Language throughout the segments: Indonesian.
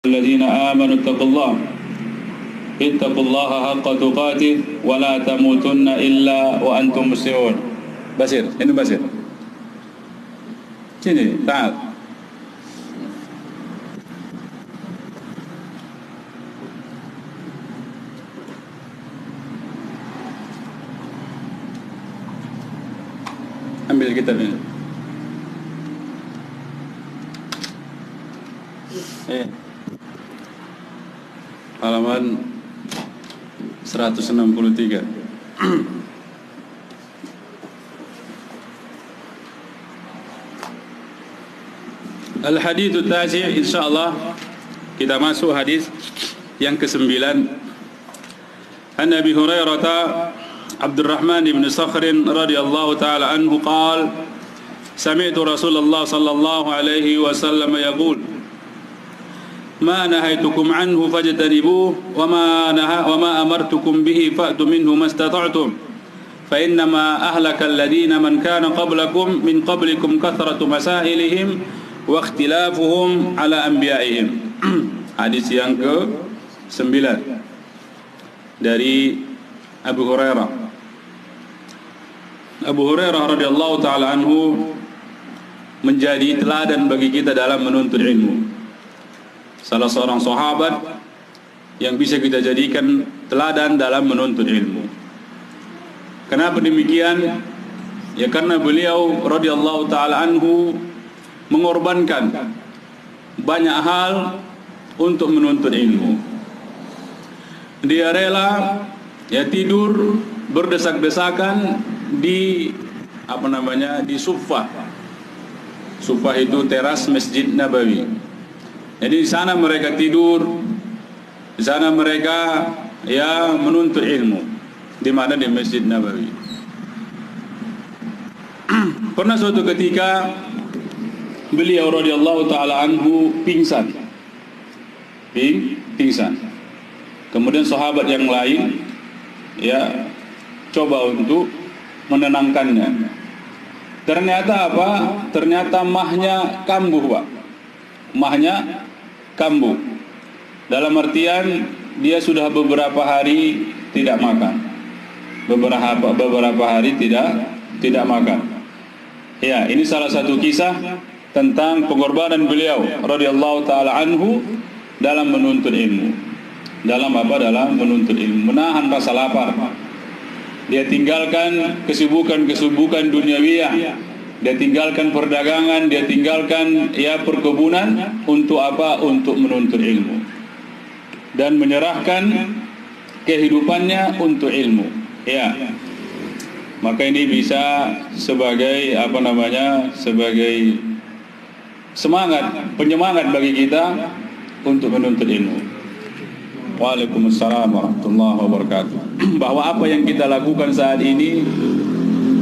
الذين آمنوا اتقوا الله حق تقاته ولا تموتن إلا وأنتم مسلمون. Basir, ini Basir. Sini, taat. Ambil kitab ini. Halaman 163. Al-hadits at-tasi', insyaallah kita masuk hadis yang ke-9. An Abi Hurairah Abdurrahman bin Sakhr radhiyallahu ta'ala anhu qala sami'tu Rasulullah sallallahu alaihi wasallam yaqul ما نهيتكم عنه فاجتنبوه وما أمرتكم به فأتوا منه ما استطعتم فإنما أهلك الذين من كان قبلكم من قبلكم كثرة مسائلهم واختلافهم على أنبيائهم. Hadis yang ke-9 dari Abu Hurairah. Abu Hurairah radhiyallahu ta'ala anhu menjadi teladan bagi kita dalam menuntut ilmu. Salah seorang sahabat yang bisa kita jadikan teladan dalam menuntut ilmu. Kenapa demikian? Ya karena beliau radhiyallahu ta'ala anhu mengorbankan banyak hal untuk menuntut ilmu. Dia rela ya tidur berdesak-desakan di di Suffah. Suffah itu teras Masjid Nabawi. Jadi di sana mereka tidur, di sana mereka ya menuntut ilmu. Di mana? Di Masjid Nabawi. Pernah suatu ketika beliau radhiyallahu ta'ala anhu pingsan. Pingsan. Kemudian sahabat yang lain ya coba untuk menenangkannya. Ternyata apa? Ternyata mahnya kambuh, Pak. Mahnya kambuh. Dalam artian dia sudah beberapa hari tidak makan. Beberapa hari tidak makan. Ya, ini salah satu kisah tentang pengorbanan beliau radhiyallahu taala anhu dalam menuntut ilmu. Dalam menuntut ilmu, menahan rasa lapar. Dia tinggalkan kesibukan duniawiyah. Dia tinggalkan perdagangan, dia tinggalkan ya perkebunan untuk apa? Untuk menuntut ilmu dan menyerahkan kehidupannya untuk ilmu. Ya, maka ini bisa sebagai sebagai penyemangat bagi kita untuk menuntut ilmu. Waalaikumsalam warahmatullahi wabarakatuh. Bahwa apa yang kita lakukan saat ini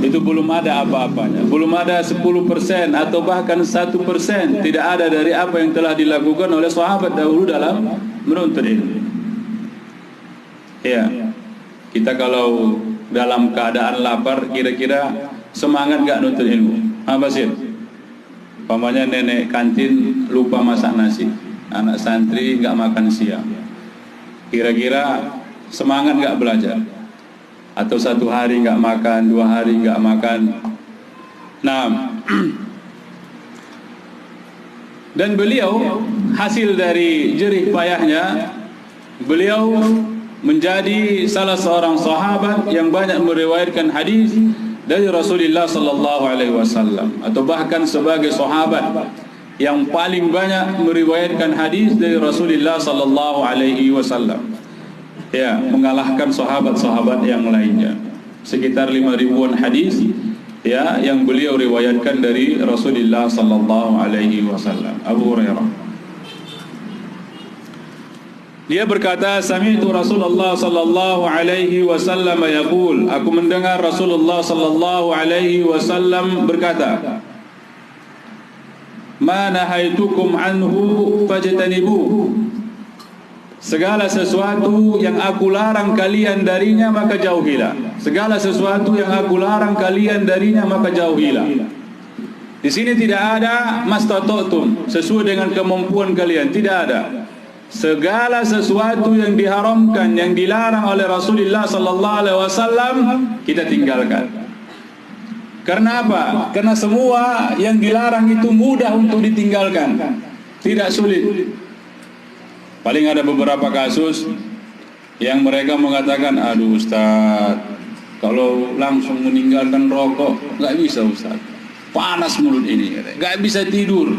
itu belum ada apa-apanya, belum ada 10% atau bahkan 1%, tidak ada dari apa yang telah dilakukan oleh sahabat dahulu dalam menuntut ilmu. Ya, kita kalau dalam keadaan lapar kira-kira semangat gak nuntut ilmu? Apa sih? Pamannya nenek kantin lupa masak nasi, anak santri gak makan siang, kira-kira semangat gak belajar? Atau 1 hari nggak makan, 2 hari nggak makan. Nah, dan beliau hasil dari jerih payahnya, beliau menjadi salah seorang sahabat yang banyak meriwayatkan hadis dari Rasulullah sallallahu alaihi wasallam, atau bahkan sebagai sahabat yang paling banyak meriwayatkan hadis dari Rasulullah sallallahu alaihi wasallam. Ya, mengalahkan sahabat-sahabat yang lainnya. Sekitar 5.000-an hadis ya yang beliau riwayatkan dari Rasulullah sallallahu alaihi wasallam. Abu Hurairah. Dia berkata, sami'tu Rasulullah sallallahu alaihi wasallam yaqul, aku mendengar Rasulullah sallallahu alaihi wasallam berkata, ma nahaitukum anhu fajtanibuh. Segala sesuatu yang aku larang kalian darinya maka jauhilah. Segala sesuatu yang aku larang kalian darinya maka jauhilah. Di sini tidak ada mastata'tum, sesuai dengan kemampuan kalian, tidak ada. segala sesuatu yang diharamkan, yang dilarang oleh Rasulullah sallallahu alaihi wasallam kita tinggalkan. Karena apa? Karena semua yang dilarang itu mudah untuk ditinggalkan, tidak sulit. Paling ada beberapa kasus yang mereka mengatakan, aduh Ustaz, kalau langsung meninggalkan rokok nggak bisa Ustaz, panas mulut ini, nggak bisa tidur.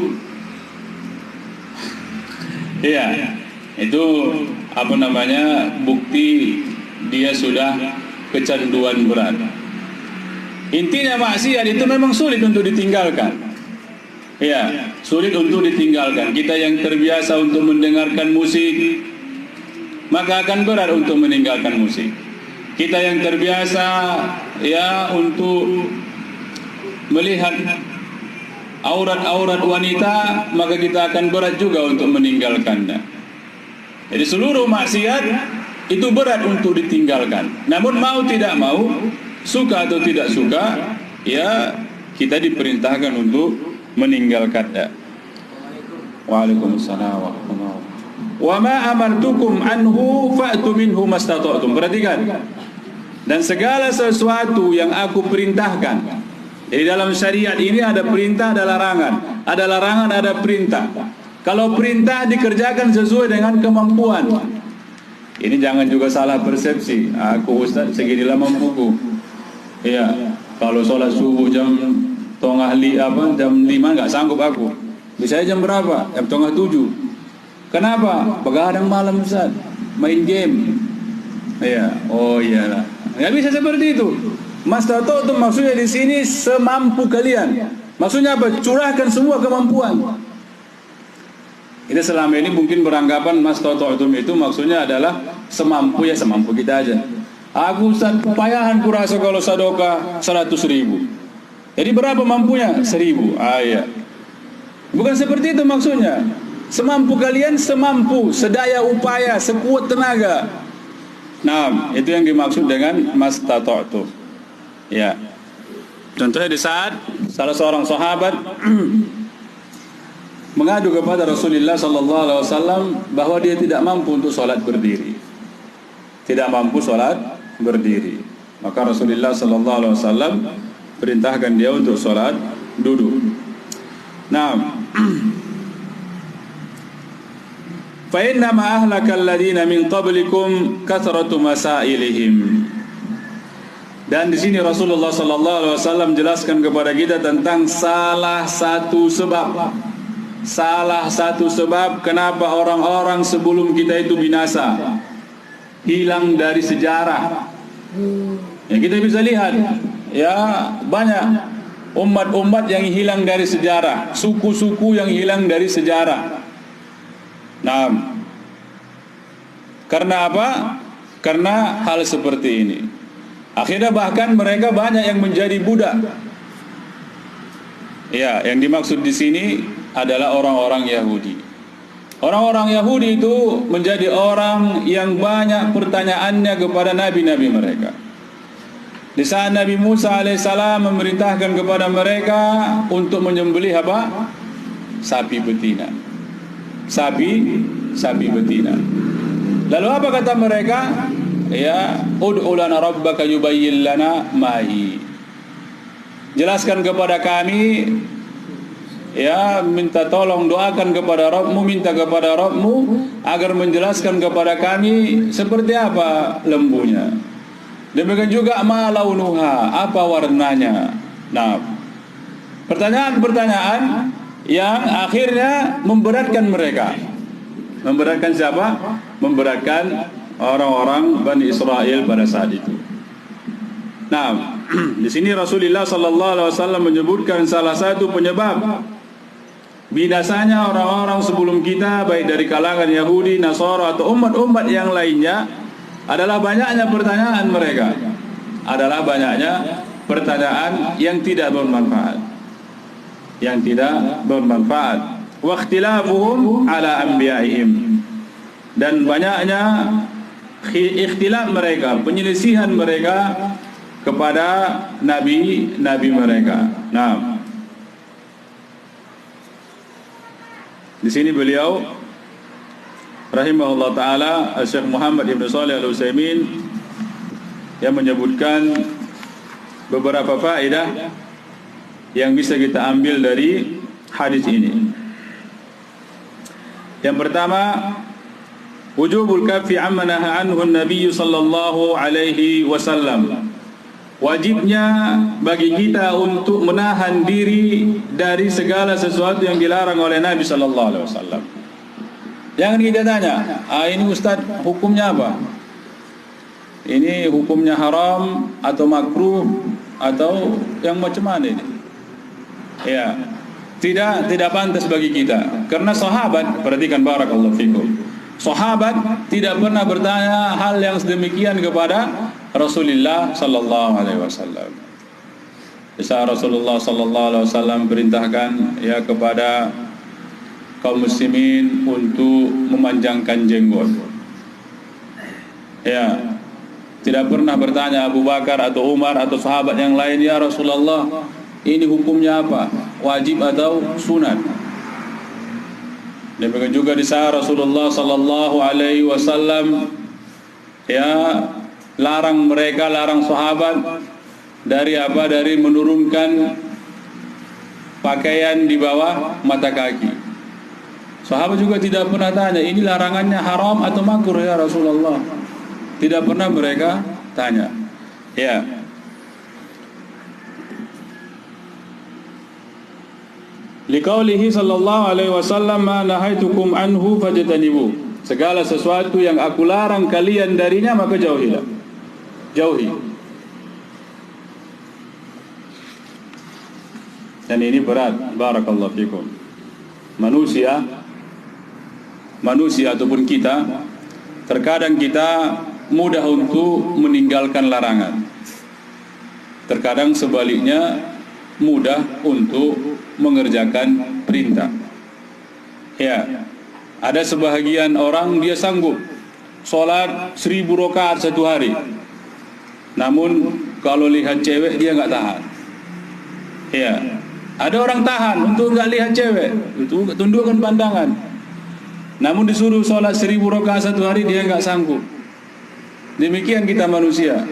Iya, itu apa namanya, bukti dia sudah kecanduan berat. Intinya maksiat itu memang sulit untuk ditinggalkan. Iya, sulit untuk ditinggalkan. Kita yang terbiasa untuk mendengarkan musik, maka akan berat untuk meninggalkan musik. Kita yang terbiasa ya untuk melihat aurat-aurat wanita, maka kita akan berat juga untuk meninggalkannya. Jadi seluruh maksiat itu berat untuk ditinggalkan. Namun mau tidak mau, suka atau tidak suka, ya kita diperintahkan untuk meninggalkannya. Waalaikumsalam warahmatullahi wabarakatuh. Wa ma amartukum anhu fa'tu minhu mastata'tum. Perhatikan. Dan segala sesuatu yang aku perintahkan. Jadi dalam syariat ini ada perintah, ada larangan. Ada larangan, ada perintah. Kalau perintah dikerjakan sesuai dengan kemampuan. Ini jangan juga salah persepsi. Aku Ustaz seginilah mampuku. Iya, kalau sholat subuh jam 5 nggak sanggup aku. Bisa jam berapa? Jam 6:30. Kenapa? Begadang malam Ustaz, main game. Iya, oh iyalah. Nggak bisa seperti itu. Mastata'tum itu maksudnya di sini semampu kalian. Maksudnya apa? Curahkan semua kemampuan. Kita selama ini mungkin beranggapan mastata'tum itu maksudnya adalah semampu, ya semampu kita aja. Aku Ustaz kepayahan kurasa kalau sadoka 100.000. Jadi berapa mampunya? 1.000. Iya. Bukan seperti itu maksudnya. Semampu kalian, semampu, sedaya upaya, sekuat tenaga. Nah, itu yang dimaksud dengan mastata'tum. Ya. Contohnya di saat salah seorang sahabat mengadu kepada Rasulullah sallallahu alaihi wasallam bahwa dia tidak mampu untuk salat berdiri. Tidak mampu salat berdiri. Maka Rasulullah sallallahu alaihi wasallam perintahkan dia untuk salat duduk. Nah, fa inna ma ahlakal ladina min qablikum kathratu masailihim. Dan di sini Rasulullah sallallahu alaihi wasallam jelaskan kepada kita tentang salah satu sebab kenapa orang-orang sebelum kita itu binasa, hilang dari sejarah. Ya, kita bisa lihat ya banyak umat-umat yang hilang dari sejarah, suku-suku yang hilang dari sejarah. Nah, karena apa? Karena hal seperti ini. Akhirnya bahkan mereka banyak yang menjadi budak. Ya, yang dimaksud di sini adalah orang-orang Yahudi. Orang-orang Yahudi itu menjadi orang yang banyak pertanyaannya kepada nabi-nabi mereka. Di saat Nabi Musa alaihissalam memerintahkan kepada mereka untuk menyembelih apa? Sapi betina. Sapi betina. Lalu apa kata mereka? Ya, ud'u lana rabbaka yubayyin lana ma hi. Jelaskan kepada kami, ya, minta tolong, doakan kepada Rabbmu, minta kepada Rabbmu agar menjelaskan kepada kami seperti apa lembunya. Demikian juga ma launuha, apa warnanya. Nah, pertanyaan-pertanyaan yang akhirnya memberatkan mereka. Memberatkan siapa? Memberatkan orang-orang Bani Israel pada saat itu. Nah, di sini Rasulullah sallallahu alaihi wasallam menyebutkan salah satu penyebab binasanya orang-orang sebelum kita, baik dari kalangan Yahudi, Nasara atau umat-umat yang lainnya, adalah banyaknya pertanyaan mereka. Adalah banyaknya pertanyaan yang tidak bermanfaat. Yang tidak bermanfaat. Wa ikhtilafuhum ala anbiya'ihim. Dan banyaknya ikhtilaf mereka, penyelisihan mereka kepada nabi-nabi mereka. Nah, di sini beliau rahimahullah taala, Syekh Muhammad Ibn Shalih Al-Utsaimin, yang menyebutkan beberapa faedah yang bisa kita ambil dari hadis ini. Yang pertama, wujubul kaffi amma naha anhu an-nabiy sallallahu alaihi wasallam. Wajibnya bagi kita untuk menahan diri dari segala sesuatu yang dilarang oleh Nabi sallallahu alaihi wasallam. Jangan kita tanya, ini Ustaz hukumnya apa? Ini hukumnya haram atau makruh atau yang macam mana ini? Ya, tidak pantas bagi kita. Karena sahabat, perhatikan barakallahu fikum, sahabat tidak pernah bertanya hal yang sedemikian kepada Rasulullah sallallahu alaihi wasallam. Bisa Rasulullah sallallahu alaihi wasallam perintahkan ya kepada kaum muslimin untuk memanjangkan jenggot. Ya, tidak pernah bertanya Abu Bakar atau Umar atau sahabat yang lain, ya Rasulullah, ini hukumnya apa? Wajib atau sunat? Demikian juga di saat Rasulullah sallallahu alaihi wasallam ya larang sahabat dari apa? Dari menurunkan pakaian di bawah mata kaki. Sahabat juga tidak pernah tanya, ini larangannya haram atau makruh ya Rasulullah? Tidak pernah mereka tanya. Ya. Liqaulihi sallallahu alaihi wasallam, ma nahaitukum anhu fajtanibu. Segala sesuatu yang aku larang kalian darinya maka jauhilah. Jauhi. Dan ini berat, barakallahu fikum. Manusia ataupun kita, terkadang kita mudah untuk meninggalkan larangan. Terkadang sebaliknya mudah untuk mengerjakan perintah. Ya, ada sebahagian orang dia sanggup sholat 1000 rakaat satu hari. Namun kalau lihat cewek dia nggak tahan. Ya, ada orang tahan untuk nggak lihat cewek, itu tundukkan pandangan. Namun disuruh sholat 1000 rakaat satu hari dia nggak sanggup. Demikian kita manusia.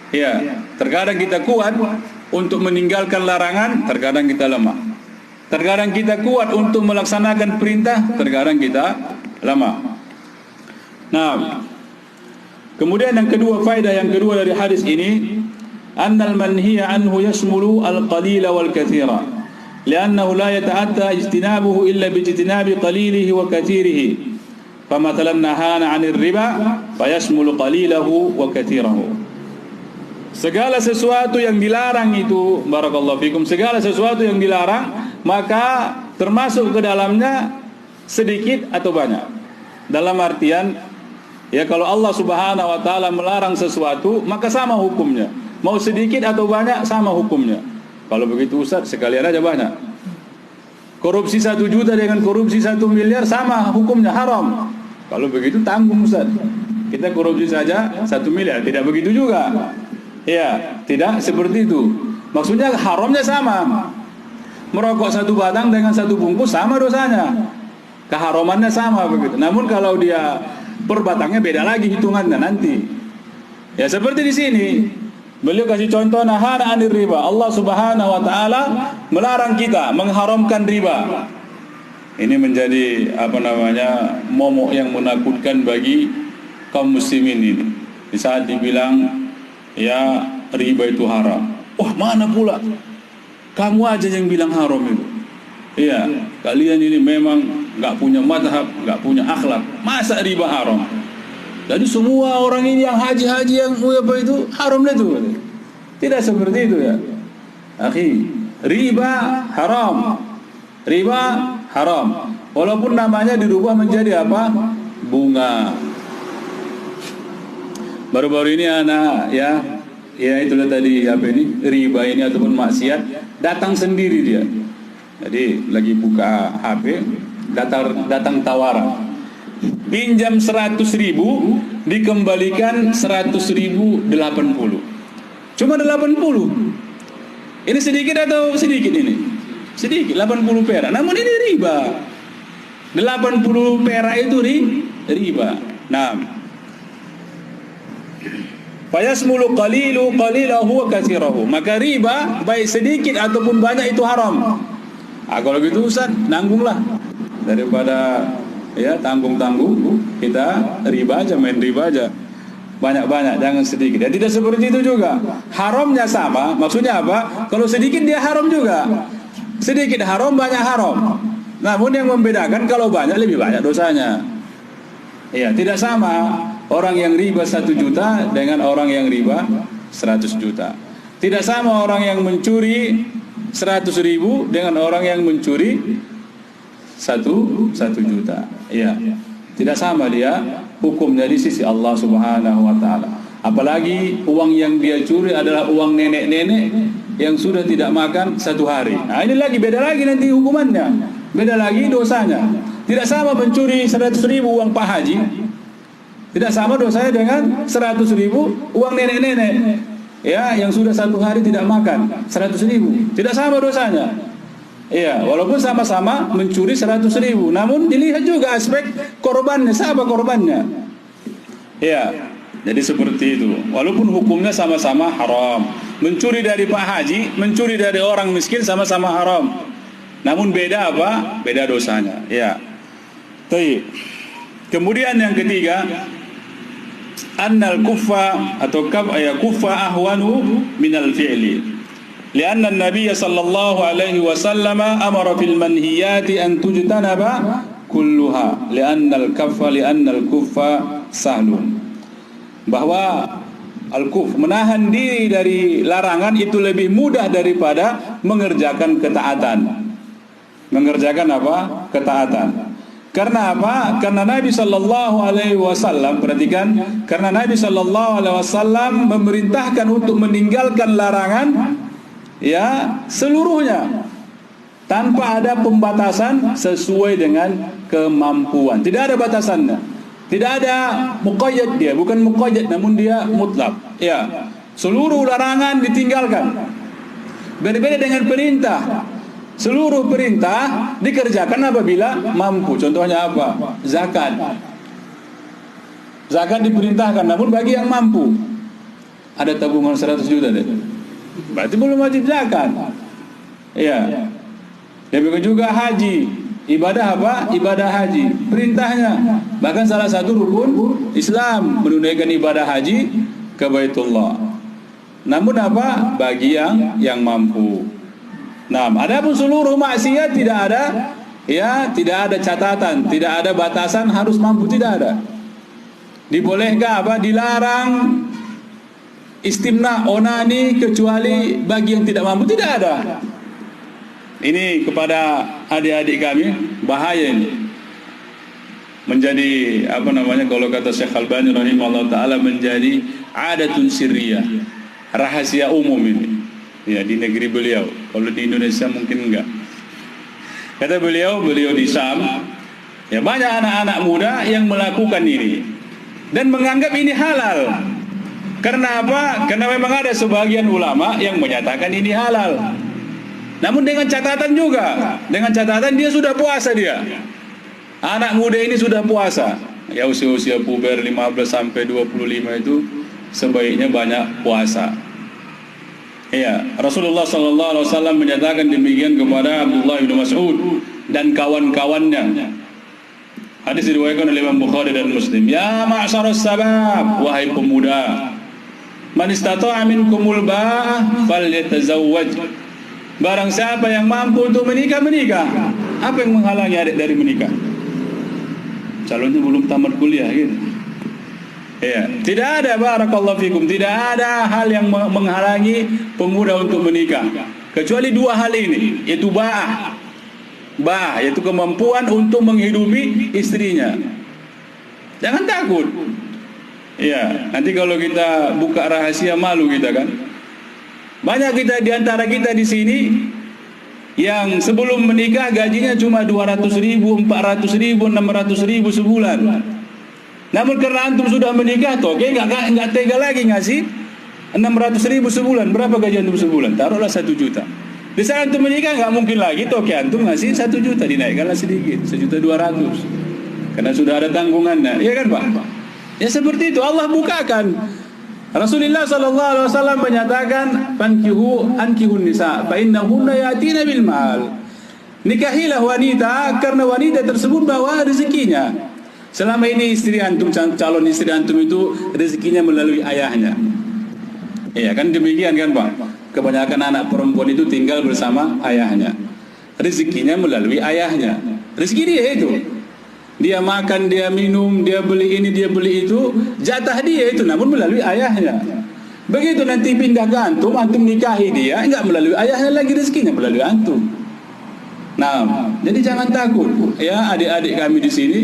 Ya, terkadang kita kuat untuk meninggalkan larangan, terkadang kita lemah. Terkadang kita kuat untuk melaksanakan perintah, terkadang kita lemah. Nah, kemudian yang kedua, faedah yang kedua dari hadis ini, annal manhiya anhu yashmulu al-qalila wal katsira, li'annahu la yata'atta ijtinabuhu illa bi ijtinabi qalilihi wa katsirihi. Famathalan nahana 'anil riba fayashmulu qalilahu wa katsirahu. Segala sesuatu yang dilarang itu, barakallahu fikum, segala sesuatu yang dilarang maka termasuk ke dalamnya sedikit atau banyak. Dalam artian, ya kalau Allah Subhanahu wa taala melarang sesuatu, maka sama hukumnya. Mau sedikit atau banyak sama hukumnya. Kalau begitu Ustaz, sekalian aja banyak. Korupsi 1 juta dengan korupsi 1 miliar sama hukumnya, haram. Kalau begitu tanggung Ustaz. Kita korupsi saja 1 miliar, tidak begitu juga. Ya, tidak seperti itu. Maksudnya haramnya sama. Merokok 1 batang dengan 1 bungkus sama dosanya. Keharamannya sama begitu. Namun kalau dia per batangnya beda lagi hitungannya nanti. Ya seperti di sini. Beliau kasih contoh nahana 'anil riba. Allah Subhanahu wa taala melarang kita, mengharamkan riba. Ini menjadi momok yang menakutkan bagi kaum muslimin ini. Di saat dibilang ya riba itu haram. Wah, mana pula? Kamu aja yang bilang haram itu. Iya, kalian ini memang nggak punya madhab, nggak punya akhlak. Masa riba haram? Jadi semua orang ini yang haji-haji yang apa itu haram itu. Tidak seperti itu ya. Akhi, riba haram. Riba haram. Walaupun namanya dirubah menjadi apa? Bunga. Baru-baru ini anak ya itulah tadi riba ini ataupun maksiat datang sendiri dia. Jadi lagi buka HP, datang tawaran. Pinjam 100.000 dikembalikan 100.080. Cuma 80. Ini sedikit atau sedikit ini? Sedikit, 80 perak. Namun ini riba. 80 perak itu riba. Nah, fayasmulu qalilahu wa katsirahu. Maka riba baik sedikit ataupun banyak itu haram. Kalau gitu Ustaz, nanggunglah. Daripada ya tanggung-tanggung, kita riba aja, main riba aja. Banyak-banyak, jangan sedikit. Ya tidak seperti itu juga. Haramnya sama, maksudnya apa? Kalau sedikit dia haram juga. Sedikit haram, banyak haram. Namun yang membedakan kalau banyak lebih banyak dosanya. Ya, tidak sama orang yang riba 1 juta dengan orang yang riba 100 juta. Tidak sama orang yang mencuri 100.000 dengan orang yang mencuri 1 juta. Ya, tidak sama dia hukumnya di sisi Allah Subhanahu wa taala. Apalagi uang yang dia curi adalah uang nenek-nenek yang sudah tidak makan 1 hari. Nah, ini lagi beda lagi nanti hukumannya. Beda lagi dosanya. Tidak sama mencuri 100.000 uang Pak Haji. Tidak sama dosanya dengan 100.000 uang nenek-nenek. Ya, yang sudah 1 hari tidak makan 100.000. Tidak sama dosanya. Iya, walaupun sama-sama mencuri 100.000, namun dilihat juga aspek korbannya, siapa korbannya. Iya, jadi seperti itu. Walaupun hukumnya sama-sama haram. Mencuri dari Pak Haji, mencuri dari orang miskin sama-sama haram. Namun beda apa? Beda dosanya. Iya. Baik. Kemudian yang ketiga, annal kuffa atau kuffa ahwanu minal fi'li. Lianna an-nabiy sallallahu alaihi wasallam amara fil manhiyati an tujtanaba kulluha lianna al-kuffa sahlun. Bahwa al-kuf, menahan diri dari larangan itu lebih mudah daripada mengerjakan ketaatan. Mengerjakan apa? Ketaatan. Karena apa? Karena Nabi sallallahu alaihi wasallam, perhatikan, karena Nabi sallallahu alaihi wasallam memerintahkan untuk meninggalkan larangan ya seluruhnya tanpa ada pembatasan sesuai dengan kemampuan. Tidak ada batasannya. Tidak ada muqayyad, dia bukan muqayyad namun dia mutlak. Ya, seluruh larangan ditinggalkan. Berbeda dengan perintah. Seluruh perintah dikerjakan apabila mampu. Contohnya apa? Zakat. Zakat diperintahkan namun bagi yang mampu. Ada tabungan 100 juta deh. Berarti belum wajib zakat. Iya. Demikian juga haji. Ibadah apa? Ibadah haji. Perintahnya. Bahkan salah satu rukun Islam menunaikan ibadah haji ke Baitullah. Namun apa? Bagi yang mampu. Nah, adapun seluruh maksiat tidak ada, ya, tidak ada catatan, tidak ada batasan harus mampu, tidak ada. Dibolehkah apa? Dilarang istimna, onani kecuali bagi yang tidak mampu, tidak ada. Ini kepada adik-adik kami bahaya ini. Menjadi apa namanya kalau kata Syekh Albani rahimahullah taala menjadi adatun sirriyah, rahasia umum ini. Ya, di negeri beliau. Kalau di Indonesia mungkin enggak. Kata beliau di Syam, ya banyak anak-anak muda yang melakukan ini dan menganggap ini halal. Karena apa? Karena memang ada sebagian ulama yang menyatakan ini halal. Namun dengan catatan juga, dengan catatan dia sudah puasa dia. Anak muda ini sudah puasa. Ya usia-usia puber 15 sampai 25 itu sebaiknya banyak puasa. Ya, Rasulullah sallallahu alaihi wasallam menyatakan demikian kepada Abdullah bin Mas'ud dan kawan-kawannya. Hadis diriwayatkan oleh Imam Bukhari dan Muslim. Ya ma'syarus sabab, wahai pemuda, man istata'a minkumul ba'ah falyatazawwaj. Barang siapa yang mampu untuk menikah, menikah. Apa yang menghalangi adik dari menikah? Calonnya belum tamat kuliah gitu. Ya, tidak ada barakallahu fikum, tidak ada hal yang menghalangi pemuda untuk menikah kecuali 2 hal ini, yaitu ba'ah, yaitu kemampuan untuk menghidupi istrinya. Jangan takut. Ya, nanti kalau kita buka rahasia malu kita kan. Banyak kita di antara kita di sini yang sebelum menikah gajinya cuma 200.000, 400.000, 600.000 sebulan. Namun karena antum sudah menikah, toh nggak tega lagi ngasih 600.000 sebulan. Berapa gaji antum sebulan? Taruhlah 1 juta. Di saat antum menikah nggak mungkin lagi toh antum ngasih 1 juta, dinaikkanlah sedikit, 1.200.000. karena sudah ada tanggungannya. Iya kan Pak? Ya seperti itu Allah bukakan. Rasulullah sallallahu alaihi wasallam menyatakan ankihun nisa fa innahunna yatina bil mal. Nikahilah wanita karena wanita tersebut bawa rezekinya. Selama ini istri antum, calon istri antum itu rezekinya melalui ayahnya. Iya kan demikian kan Pak? Kebanyakan anak perempuan itu tinggal bersama ayahnya. Rezekinya melalui ayahnya. Rezeki dia itu. Dia makan, dia minum, dia beli ini, dia beli itu, jatah dia itu namun melalui ayahnya. Begitu nanti pindah ke antum nikahi dia, enggak melalui ayahnya lagi, rezekinya melalui antum. Nah, jadi jangan takut ya adik-adik kami di sini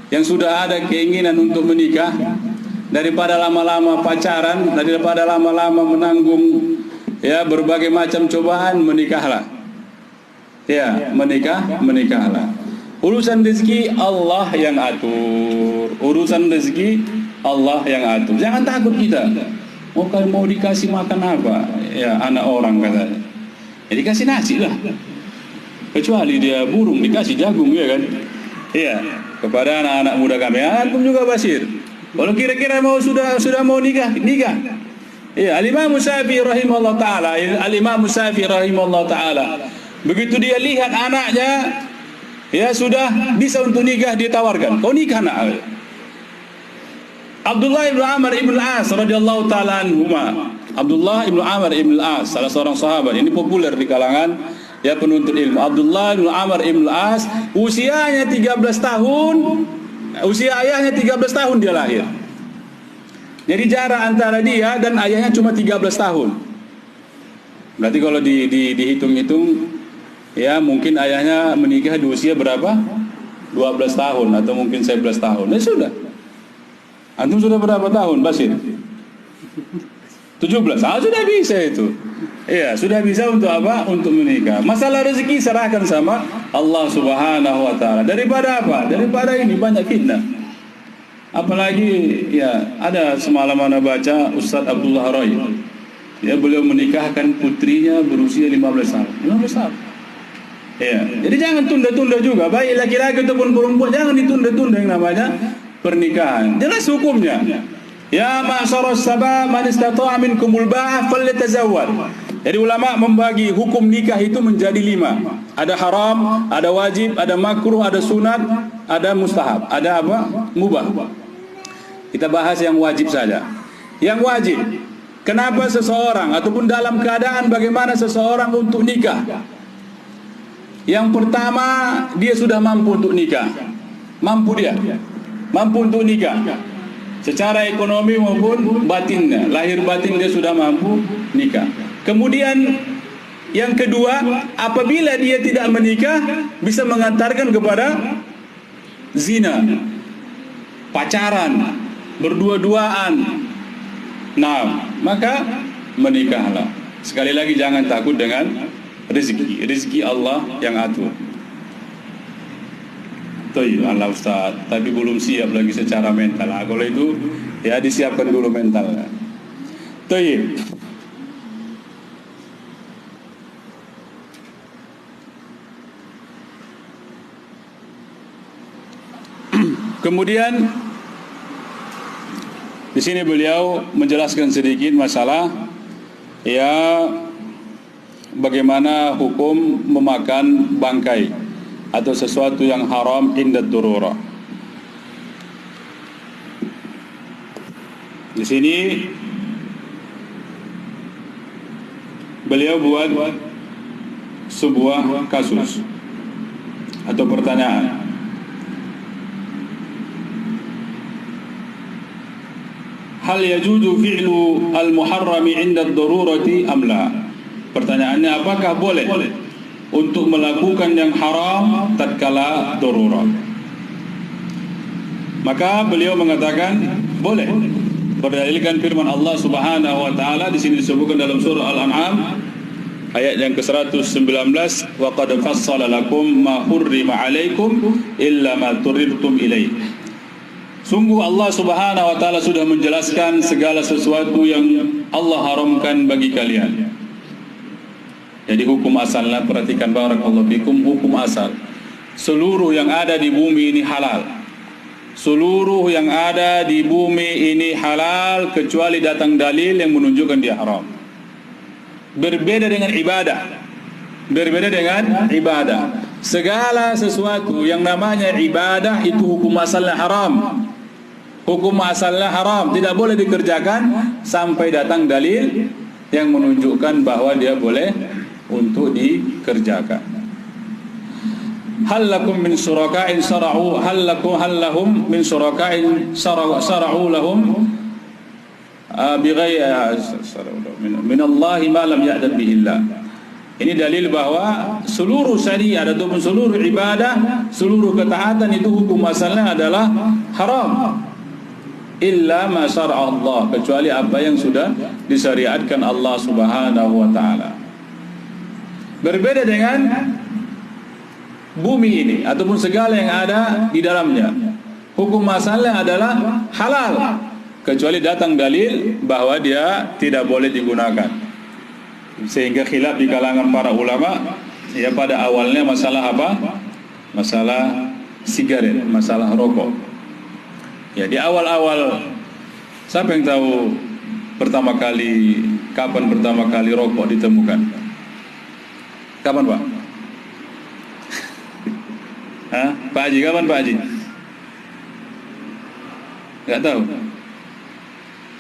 yang sudah ada keinginan untuk menikah, daripada lama-lama pacaran, daripada lama-lama menanggung ya berbagai macam cobaan, menikahlah. Ya, menikahlah. Urusan rezeki Allah yang atur. Urusan rezeki Allah yang atur. Jangan takut kita. Mau dikasih makan apa? Ya, anak orang katanya. Ya dikasih nasi lah. Kecuali dia burung dikasih jagung ya kan? Iya. Kepada anak-anak muda kami, antum juga Basir. Kalau kira-kira sudah mau nikah. Iya, Al-Imam Syafi'i rahimahullah taala, begitu dia lihat anaknya ya sudah bisa untuk nikah, dia tawarkan, kau nikah nak. Abdullah ibn Amr ibn al-As radhiyallahu taala anhuma. Abdullah ibn Amr ibn al-As, salah seorang sahabat, ini populer di kalangan ya penuntut ilmu. Abdullah ibn Amr ibn al-As usianya 13 tahun, usia ayahnya 13 tahun dia lahir. Jadi jarak antara dia dan ayahnya cuma 13 tahun. Berarti kalau dihitung-hitung ya mungkin ayahnya menikah di usia berapa? 12 tahun atau mungkin 11 tahun. Ya sudah. Antum sudah berapa tahun, Basir? 17. Sudah bisa itu. Iya, sudah bisa untuk apa? Untuk menikah. Masalah rezeki serahkan sama Allah Subhanahu wa taala. Daripada apa? Daripada ini banyak fitnah. Apalagi ya ada semalam ana baca Ustaz Abdullah Roy. Ya beliau menikahkan putrinya berusia 15 tahun. 15 tahun. Ya, jadi jangan tunda-tunda juga, baik laki-laki ataupun perempuan, jangan ditunda-tunda yang namanya pernikahan. Jelas hukumnya. Ya ma'syaras sabab man istata'a minkumul ba'ah falyatazawwaj. Jadi ulama membagi hukum nikah itu menjadi 5. Ada haram, ada wajib, ada makruh, ada sunat, ada mustahab, ada apa? Mubah. Kita bahas yang wajib saja. Yang wajib. Kenapa seseorang ataupun dalam keadaan bagaimana seseorang untuk nikah? Yang pertama, dia sudah mampu untuk nikah. Mampu untuk nikah. Secara ekonomi maupun batinnya, lahir batin dia sudah mampu nikah. Kemudian yang kedua, apabila dia tidak menikah bisa mengantarkan kepada zina, pacaran, berdua-duaan. Nah, maka menikahlah. Sekali lagi jangan takut dengan rezeki Allah yang atur. Tuh, Allah Ustaz, tapi belum siap lagi secara mental. Kalau itu ya disiapkan dulu mentalnya. Tuh. Kemudian di sini beliau menjelaskan sedikit masalah ya bagaimana hukum memakan bangkai atau sesuatu yang haram inda dururah. Di sini beliau buat sebuah kasus atau pertanyaan. Hal yajuzu fi'lu al-muharrami 'inda ad-darurati am la? Pertanyaannya, apakah boleh untuk melakukan yang haram tatkala darurat? Maka beliau mengatakan boleh. Berdalilkan firman Allah Subhanahu wa taala di sini disebutkan dalam surah Al-An'am ayat yang ke-119, wa qad fassala lakum ma hurrima 'alaikum illa ma turirtum ilaih. Sungguh Allah Subhanahu wa taala sudah menjelaskan segala sesuatu yang Allah haramkan bagi kalian. Jadi hukum asalnya, perhatikan barakallahu fikum, hukum asal. Seluruh yang ada di bumi ini halal. seluruh yang ada di bumi ini halal kecuali datang dalil yang menunjukkan dia haram. Berbeda dengan ibadah. Berbeda dengan ibadah. Segala sesuatu yang namanya ibadah itu hukum asalnya haram. Hukum asalnya haram, tidak boleh dikerjakan sampai datang dalil yang menunjukkan bahwa dia boleh untuk dikerjakan. Hal lakum min syuraka'in sara'u hal lahum min syuraka'in sara'u lahum bighairi min Allah ma lam ya'dad bihi Allah. Ini dalil bahwa seluruh syariat ataupun seluruh ibadah, seluruh ketaatan itu hukum asalnya adalah haram. Illa ma syara'a Allah, kecuali apa yang sudah disyariatkan Allah Subhanahu wa taala. Berbeda dengan bumi ini ataupun segala yang ada di dalamnya. Hukum asalnya adalah halal kecuali datang dalil bahwa dia tidak boleh digunakan. Sehingga khilaf di kalangan para ulama ya pada awalnya masalah apa? Masalah sigaret, masalah rokok. Ya di awal-awal siapa yang tahu kapan pertama kali rokok ditemukan? Kapan, Pak? Hah? Pak Haji, kapan Pak Haji? Enggak tahu.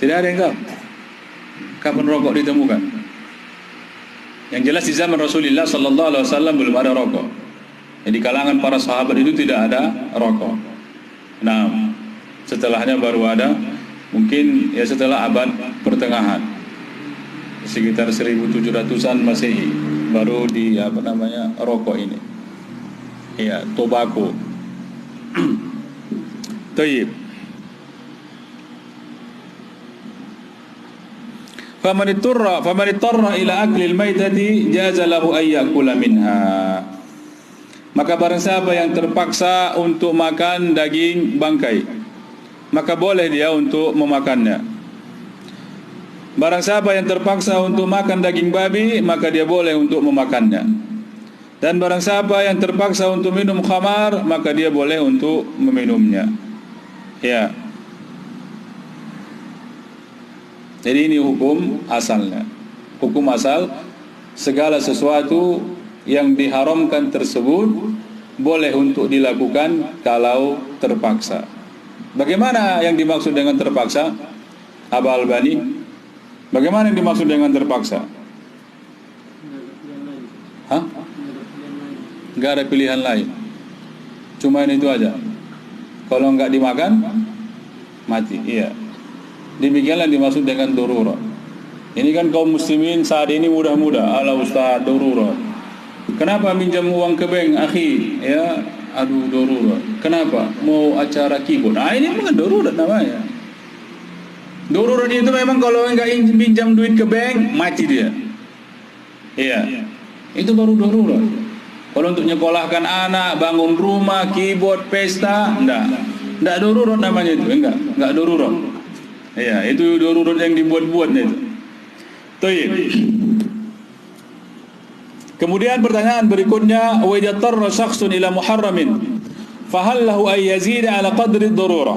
Tidak ada yang tahu kapan rokok ditemukan. Yang jelas di zaman Rasulullah sallallahu alaihi wasallam belum ada rokok. Di kalangan para sahabat itu tidak ada rokok. Nah, setelahnya baru ada, mungkin ya setelah abad pertengahan, sekitar 1700-an Masehi, baru di rokok ini. Ya, tobacco. Tayyib. Faman ittara ila akli al-maitati jaza lahu ay yakula minha. Maka barang siapa yang terpaksa untuk makan daging bangkai, maka boleh dia untuk memakannya. Barang siapa yang terpaksa untuk makan daging babi, maka dia boleh untuk memakannya. Dan barang siapa yang terpaksa untuk minum khamar, maka dia boleh untuk meminumnya. Ya. Jadi ini hukum asalnya. Hukum asal, segala sesuatu yang diharamkan tersebut boleh untuk dilakukan kalau terpaksa. Bagaimana yang dimaksud dengan terpaksa? Aba Albani, bagaimana yang dimaksud dengan terpaksa? Hah? Enggak ada pilihan lain. Cuma itu aja. Kalau enggak dimakan, mati. Iya. Demikianlah dimaksud dengan darurat. Ini kan kaum muslimin saat ini mudah-mudah. Ala ustaz, darurat. Kenapa minjam uang ke bank, akhi? Ya, aduh darurat. Kenapa? Mau acara keyboard. Nah, ini bukan darurat namanya. Darurat itu memang kalau enggak pinjam duit ke bank, mati dia. Iya. Itu baru darurat. Kalau untuk nyekolahkan anak, bangun rumah, keyboard, pesta, enggak darurat namanya itu, enggak darurat. Iya, itu darurat yang dibuat-buat itu. Baik. Kemudian pertanyaan berikutnya, wa idza tarra syakhsun ila muharramin fa hal lahu ay yazida ala qadri ad-darurah?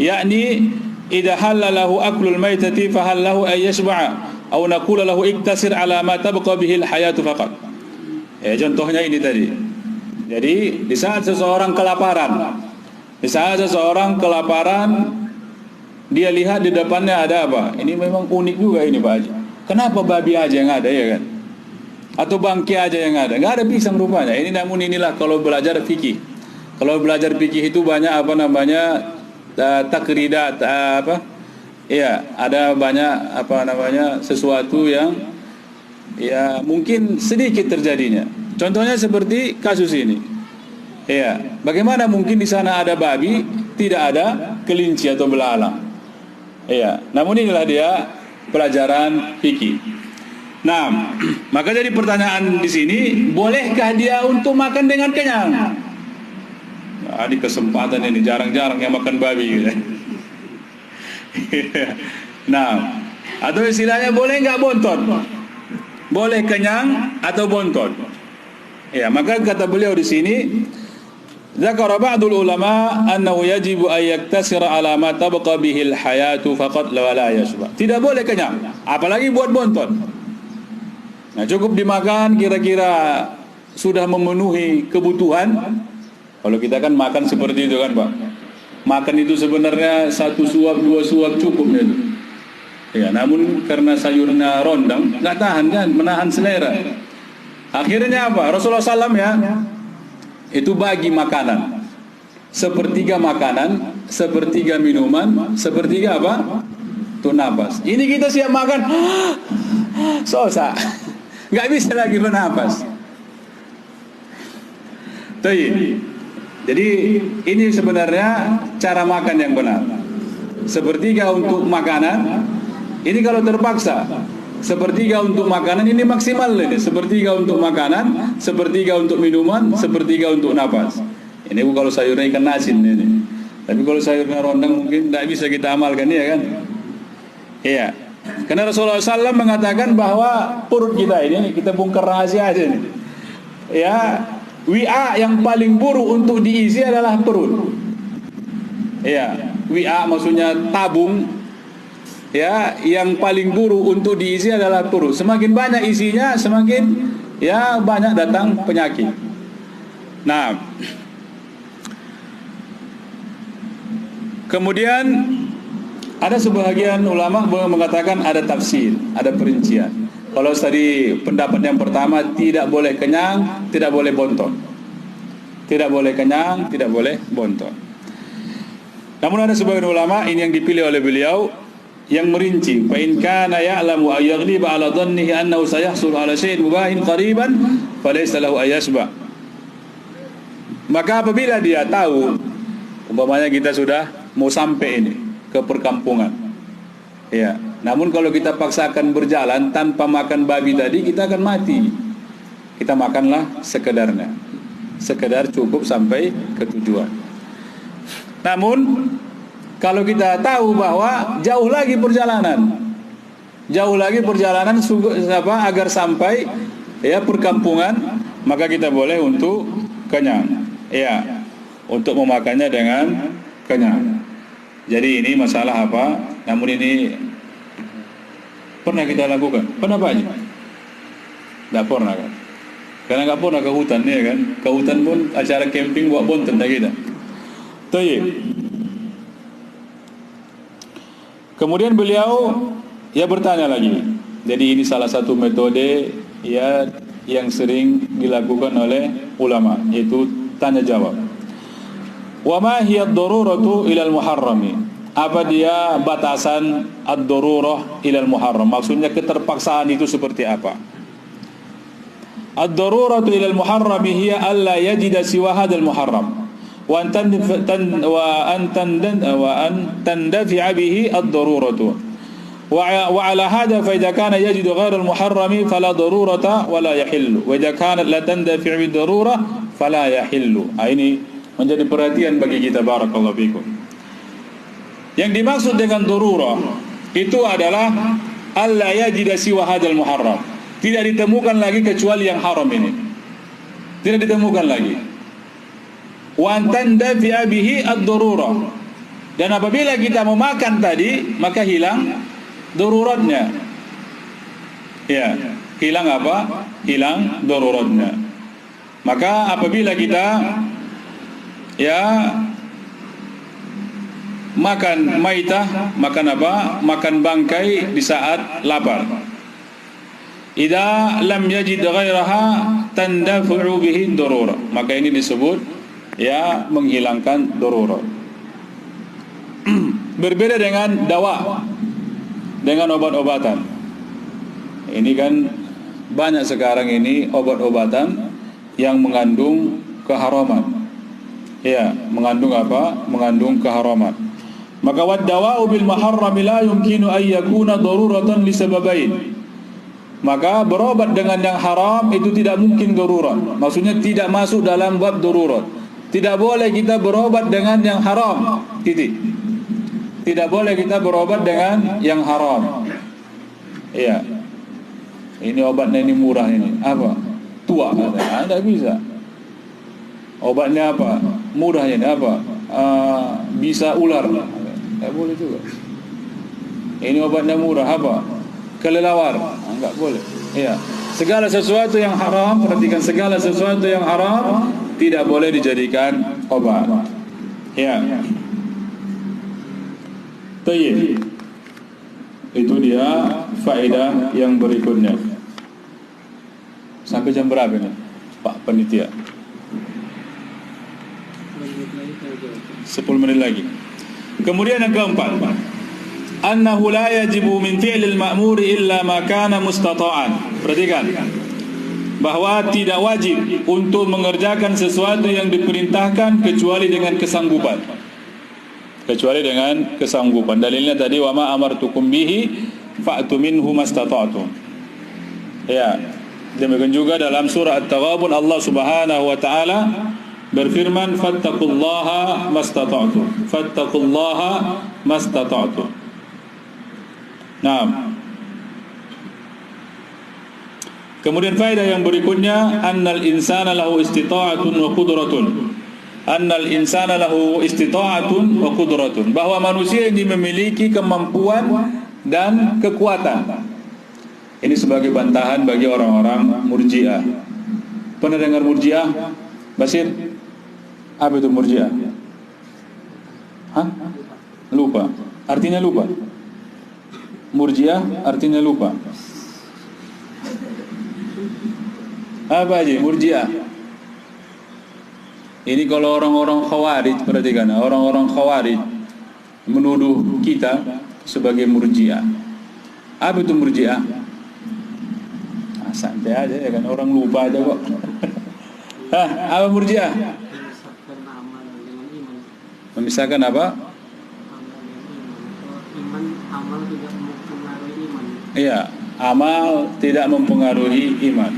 Yani idza halla lahu aklu al-maytati fa hal lahu ay yashba'a aw naqula lahu iktasir ala ma tabqa bihi al-hayatu faqat. Ya, contohnya ini tadi. Jadi, di saat seseorang kelaparan, dia lihat di depannya ada apa? Ini memang unik juga ini Pak Haji. Kenapa babi aja yang ada, ya kan? Atau bangkai aja yang ada? Nggak ada pisang rupanya. Ini namun inilah kalau belajar fikih. Kalau belajar fikih itu banyak takridat Iya, ada banyak sesuatu yang ya mungkin sedikit terjadinya. Contohnya seperti kasus ini. Iya, bagaimana mungkin di sana ada babi, tidak ada kelinci atau belalang? Iya, namun inilah dia pelajaran fikih. Nah, maka jadi pertanyaan di sini, bolehkah dia untuk makan dengan kenyang? Nah, di kesempatan ini jarang-jarang yang makan babi gitu. Nah, atau istilahnya boleh nggak bontot? Boleh kenyang atau bontot? Ya, maka kata beliau di sini, Zakara ba'dul ulama annahu yajibu an yaktasira ala ma tabqa bihi al-hayatu faqat la yashba. Tidak boleh kenyang, apalagi buat bontot. Nah, cukup dimakan kira-kira sudah memenuhi kebutuhan. Kalau kita kan makan seperti itu kan, Pak. Makan itu sebenarnya 1 suap 2 suap cukupnya itu. Ya, namun karena sayurnya rondang, nggak tahan kan, menahan selera. Akhirnya apa? Rasulullah SAW ya, itu bagi makanan, sepertiga makanan, sepertiga minuman, sepertiga apa? Itu napas. Ini kita siap makan, susah, nggak bisa lagi bernapas. Jadi ini sebenarnya cara makan yang benar. Sepertiga untuk makanan. Ini kalau terpaksa, sepertiga untuk makanan ini maksimal ini. Sepertiga untuk makanan, sepertiga untuk minuman, sepertiga untuk napas. Ini kalau sayurnya ikan asin ini. Tapi kalau sayurnya rondang mungkin tidak bisa kita amalkan, ya kan? Iya. Karena Rasulullah SAW mengatakan bahwa perut kita ini, kita bongkar rahasia aja nih. Ya, WA yang paling buruk untuk diisi adalah perut. Ya, WA maksudnya tabung. Ya, yang paling buruk untuk diisi adalah perut. Semakin banyak isinya, semakin ya banyak datang penyakit. Nah, kemudian ada sebagian ulama mengatakan ada tafsir, ada perincian. Kalau tadi pendapat yang pertama, tidak boleh kenyang, tidak boleh bontot. Tidak boleh kenyang, tidak boleh bontot. Namun ada sebagian ulama, ini yang dipilih oleh beliau, yang merinci, fa in kana ya'lamu ay yaghliba 'ala dhannihi annahu sayahsul 'ala syai'in mubahin qariban falaysa lahu ayasba. Maka apabila dia tahu, umpamanya kita sudah mau sampai ini ke perkampungan, ya, namun kalau kita paksakan berjalan tanpa makan babi tadi, kita akan mati. Kita makanlah sekedarnya, sekedar cukup sampai ke tujuan. Namun kalau kita tahu bahwa jauh lagi perjalanan agar sampai ya perkampungan, maka kita boleh untuk kenyang, ya, untuk memakannya dengan kenyang. Jadi ini masalah apa? Namun ini pernah kita lakukan. Pernah Pak? Tidak pernah kan? Karena nggak pernah ke hutan, ya kan? Ke hutan pun acara camping buat bonten dah kita. Tayyib. Kemudian beliau ya bertanya lagi. Jadi ini salah satu metode ya yang sering dilakukan oleh ulama, yaitu tanya jawab. Wa ma hiya ad-daruratu ila al-muharrami? Apa dia batasan ad-darurah ila al-muharram? Maksudnya keterpaksaan itu seperti apa? Ad-daruratu ila al-muharrami hiya alla yajida siwa hadzal muharram. وأن تندفع به الضرورة وعلى هذا فإذا كان يجد غير المحرم فلا ضرورة ولا يحل وإذا كانت لا تندفع بالضرورة فلا يحل. Ini menjadi perhatian bagi kita, barakallahu fikum. Yang dimaksud dengan darurah itu adalah alla yajida siwa hadzal muharram. Tidak ditemukan lagi kecuali yang haram ini. Tidak ditemukan lagi. Wa tandafi'a bihi ad-darurah. Dan apabila kita memakan tadi, maka hilang daruratnya. Ya, hilang apa? Hilang daruratnya. Maka apabila kita ya makan maitah, makan apa? Makan bangkai di saat lapar. Idza lam yajid ghairaha tandafi'u bihi ad-darurah. Maka ini disebut ya menghilangkan darurat. Berbeda dengan dawa, dengan obat-obatan. Ini kan banyak sekarang ini obat-obatan yang mengandung keharaman. Ya, mengandung apa? Mengandung keharaman. Maka wad-dawa'u bil muharram la yumkinu an yakuna daruratan li sababain. Maka berobat dengan yang haram itu tidak mungkin darurat. Maksudnya tidak masuk dalam bab darurat. Tidak boleh kita berobat dengan yang haram. Titik. Tidak boleh kita berobat dengan yang haram. Iya. Ini obatnya ini murah ini. Apa? Tua. Tidak bisa. Obatnya apa? Mudahnya ini apa? Bisa ular. Enggak boleh juga. Ini obatnya murah apa? Kelelawar. Enggak boleh. Ya. Segala sesuatu yang haram, perhatikan, segala sesuatu yang haram tidak boleh dijadikan obat. Ya. Tayyib. Itu dia faedah yang berikutnya. Sampai jam berapa nih, Pak Panitia? 10 menit lagi. Kemudian yang keempat, annahu la yajibu min fi'lil ma'muri illa ma kana mustata'an. Perhatikan, bahwa tidak wajib untuk mengerjakan sesuatu yang diperintahkan kecuali dengan kesanggupan. Kecuali dengan kesanggupan. Dalilnya tadi, wa ma amartukum bihi fa'tu minhu mastata'tum. Ya, demikian juga dalam surah At-Taghabun Allah Subhanahu wa taala berfirman, fattaqullaha mastata'tum. Fattaqullaha mastata'tum. Nah, kemudian faedah yang berikutnya, annal insana lahu istita'atun wa qudratun. Annal insana lahu istita'atun wa qudratun, bahwa manusia ini memiliki kemampuan dan kekuatan. Ini sebagai bantahan bagi orang-orang Murji'ah. Pernah dengar Murji'ah? Basir? Apa itu Murji'ah? Hah? Lupa. Artinya lupa. Murji'ah artinya lupa. Apa aja Murji'ah? Ini kalau orang-orang Khawarij, perhatikan, orang-orang Khawarij menuduh kita sebagai Murji'ah. Apa itu Murji'ah? Santai aja ya kan, orang lupa aja kok. Apa Murji'ah? Memisahkan apa? Amal tidak mempengaruhi iman. Iya, amal tidak mempengaruhi iman.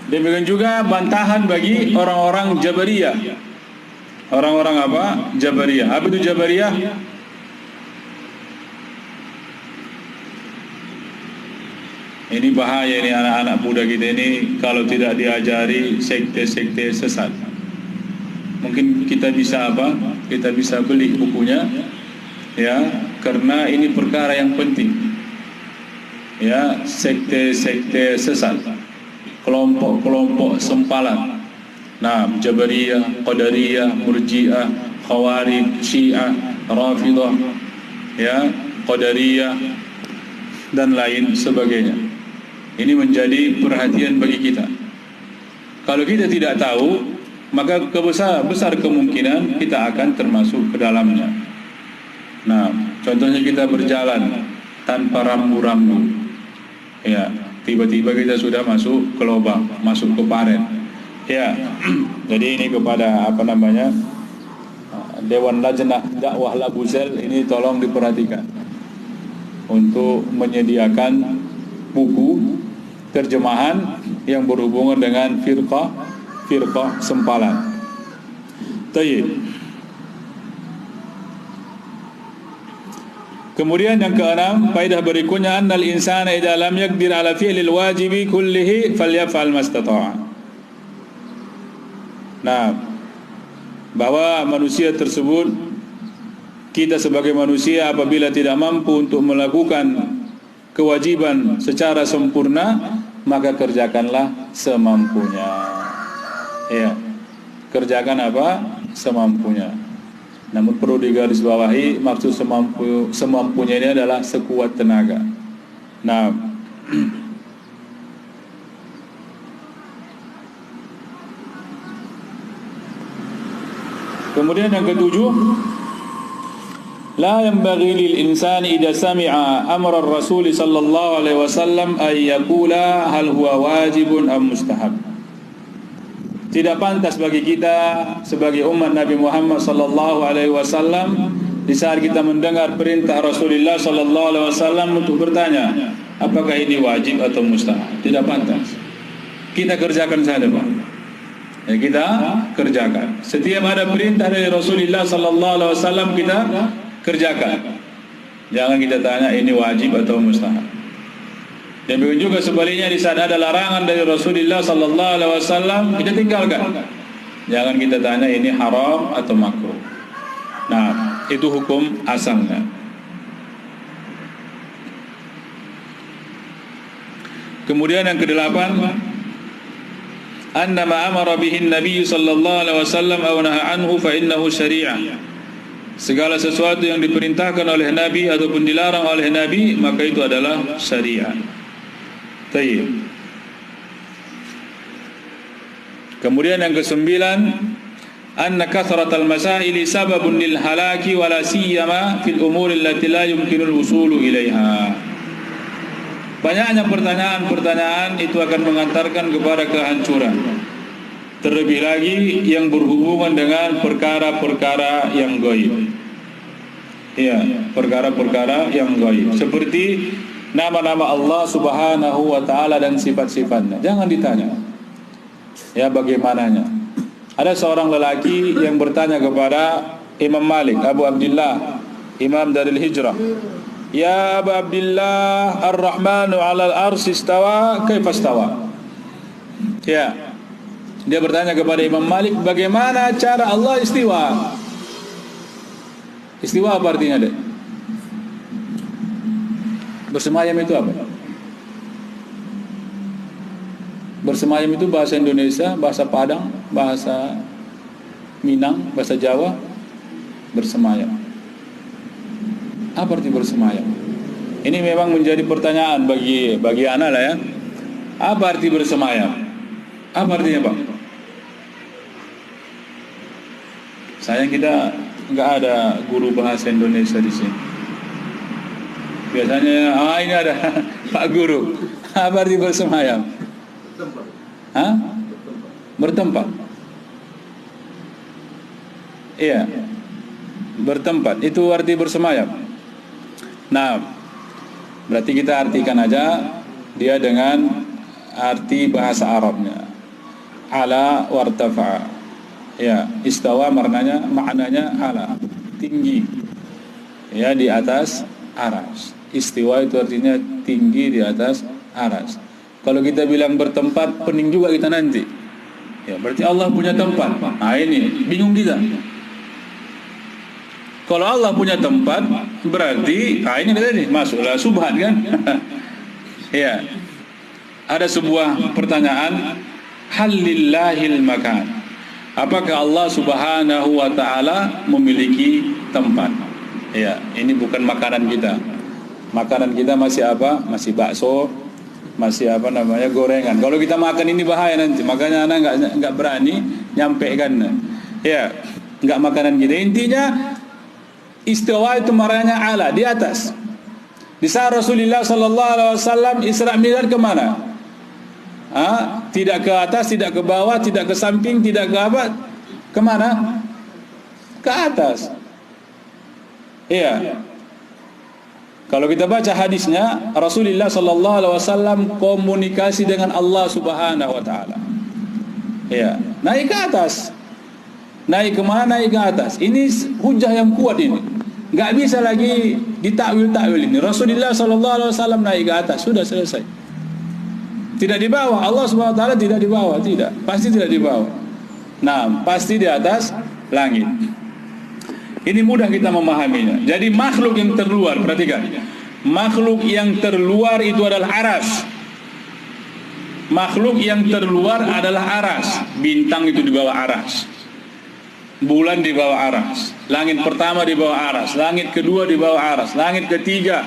Demikian juga bantahan bagi orang-orang Jabariyah. Orang-orang apa? Jabariyah. Apa itu Jabariyah? Ini bahaya ini, anak-anak muda kita ini kalau tidak diajari sekte-sekte sesat. Mungkin kita bisa apa? Kita bisa beli bukunya, ya, karena ini perkara yang penting. Ya, sekte-sekte sesat, kelompok-kelompok sempalan. Nah, Jabariyah, Qadariyah, Murji'ah, Khawarij, Syiah, Rafidah, ya, Qadariyah dan lain sebagainya. Ini menjadi perhatian bagi kita. Kalau kita tidak tahu, maka besar kemungkinan kita akan termasuk ke dalamnya. Nah, contohnya kita berjalan tanpa rambu-rambu, ya, tiba-tiba kita sudah masuk ke lubang, masuk ke paret. Ya, jadi ini kepada apa namanya, Dewan Lajnah Dakwah Labuzel ini tolong diperhatikan untuk menyediakan buku terjemahan yang berhubungan dengan firqah sempalan. Tayyib. Kemudian yang keenam, faedah berikutnya, annal insana idza lam yaqdir ala fi'lil wajibi kullihi falyaf'al mastata'a. Nah, bahwa manusia tersebut, kita sebagai manusia apabila tidak mampu untuk melakukan kewajiban secara sempurna, maka kerjakanlah semampunya. Ya, kerjakan apa? Semampunya. Namun perlu digarisbawahi, maksud semampunya ini adalah sekuat tenaga. Nah, kemudian yang ketujuh, la yanbaghi lil insani idza sami'a amra ar-rasul sallallahu alaihi wasallam ay yaqula hal huwa wajibun am mustahab. Tidak pantas bagi kita sebagai umat Nabi Muhammad sallallahu alaihi wasallam di saat kita mendengar perintah Rasulullah sallallahu alaihi wasallam untuk bertanya, apakah ini wajib atau mustahab. Tidak pantas. Kita kerjakan saja, Pak. Ya, kita kerjakan. Setiap ada perintah dari Rasulullah sallallahu alaihi wasallam kita kerjakan. Jangan kita tanya ini wajib atau mustahab. Dan begitu juga sebaliknya, di saat ada larangan dari Rasulullah sallallahu alaihi wasallam kita tinggalkan. Jangan kita tanya ini haram atau makruh. Nah, itu hukum asalnya. Kemudian yang kedelapan, anna ma amara bihi Nabi sallallahu alaihi wasallam aw nahaa anhu fa innahu syari'ah. Segala sesuatu yang diperintahkan oleh Nabi ataupun dilarang oleh Nabi, maka itu adalah syariat. Tayyib. Kemudian yang kesembilan, anna kathratal masaili sababun lil halaki wa la siyama fil umuri allati la yumkinu al-wusulu ilaiha. Banyaknya pertanyaan-pertanyaan itu akan mengantarkan kepada kehancuran. Terlebih lagi yang berhubungan dengan perkara-perkara yang gaib. Ya, perkara-perkara yang gaib. Seperti nama-nama Allah Subhanahu wa taala dan sifat-sifatnya. Jangan ditanya. Ya, bagaimananya. Ada seorang lelaki yang bertanya kepada Imam Malik, Abu Abdullah, Imam Darul Hijrah. Ya Abu Abdullah, Ar-Rahmanu 'alal arsy istawa, kaifa istawa? Ya. Dia bertanya kepada Imam Malik, bagaimana cara Allah istiwa? Istiwa apa artinya, Dek? Bersemayam itu apa? Bersemayam itu bahasa Indonesia, bahasa Padang, bahasa Minang, bahasa Jawa. Bersemayam. Apa arti bersemayam? Ini memang menjadi pertanyaan bagi anak lah ya. Apa arti bersemayam? Apa artinya, Pak? Sayang kita nggak ada guru bahasa Indonesia di sini. Biasanya, ini ada Pak Guru. Apa arti bersemayam? Hah? Bertempat. Iya. Bertempat. Itu arti bersemayam. Nah, berarti kita artikan aja dia dengan arti bahasa Arabnya. Ala wartafa'a. Ya, istawa maknanya ala, tinggi. Ya, di atas aras. Istiwa itu artinya tinggi di atas aras. Kalau kita bilang bertempat, pening juga kita nanti. Ya, berarti Allah punya tempat. Nah, ini bingung kita. Kalau Allah punya tempat, berarti ini tadi masuklah subhan kan? Ya. Ada sebuah pertanyaan, halillahil makan. Apakah Allah Subhanahu wa taala memiliki tempat? Ya, ini bukan makanan kita. Makanan kita masih apa? Masih bakso, masih gorengan. Kalau kita makan ini bahaya nanti. Makanya anak enggak berani nyampaikan. Ya, enggak makanan kita. Intinya istiwa itu marahnya ala, di atas. Di saat Rasulullah sallallahu alaihi wasallam Isra Mi'raj ke mana? Tidak ke atas, tidak ke bawah, tidak ke samping, tidak ke apa? Kemana? Ke atas. Iya. Kalau kita baca hadisnya, Rasulullah sallallahu alaihi wasallam komunikasi dengan Allah Subhanahu wa taala. Iya, naik ke atas. Naik kemana? Naik ke atas. Ini hujah yang kuat ini. Enggak bisa lagi ditakwil-takwil ini. Rasulullah sallallahu alaihi wasallam naik ke atas, sudah selesai. Tidak di bawah, Allah Subhanahu wa taala tidak di bawah, tidak. Pasti tidak di bawah. Nah, pasti di atas langit. Ini mudah kita memahaminya. Jadi makhluk yang terluar, perhatikan. Makhluk yang terluar itu adalah aras. Makhluk yang terluar adalah aras. Bintang itu di bawah aras. Bulan di bawah aras. Langit pertama di bawah aras. Langit kedua di bawah aras. Langit ketiga,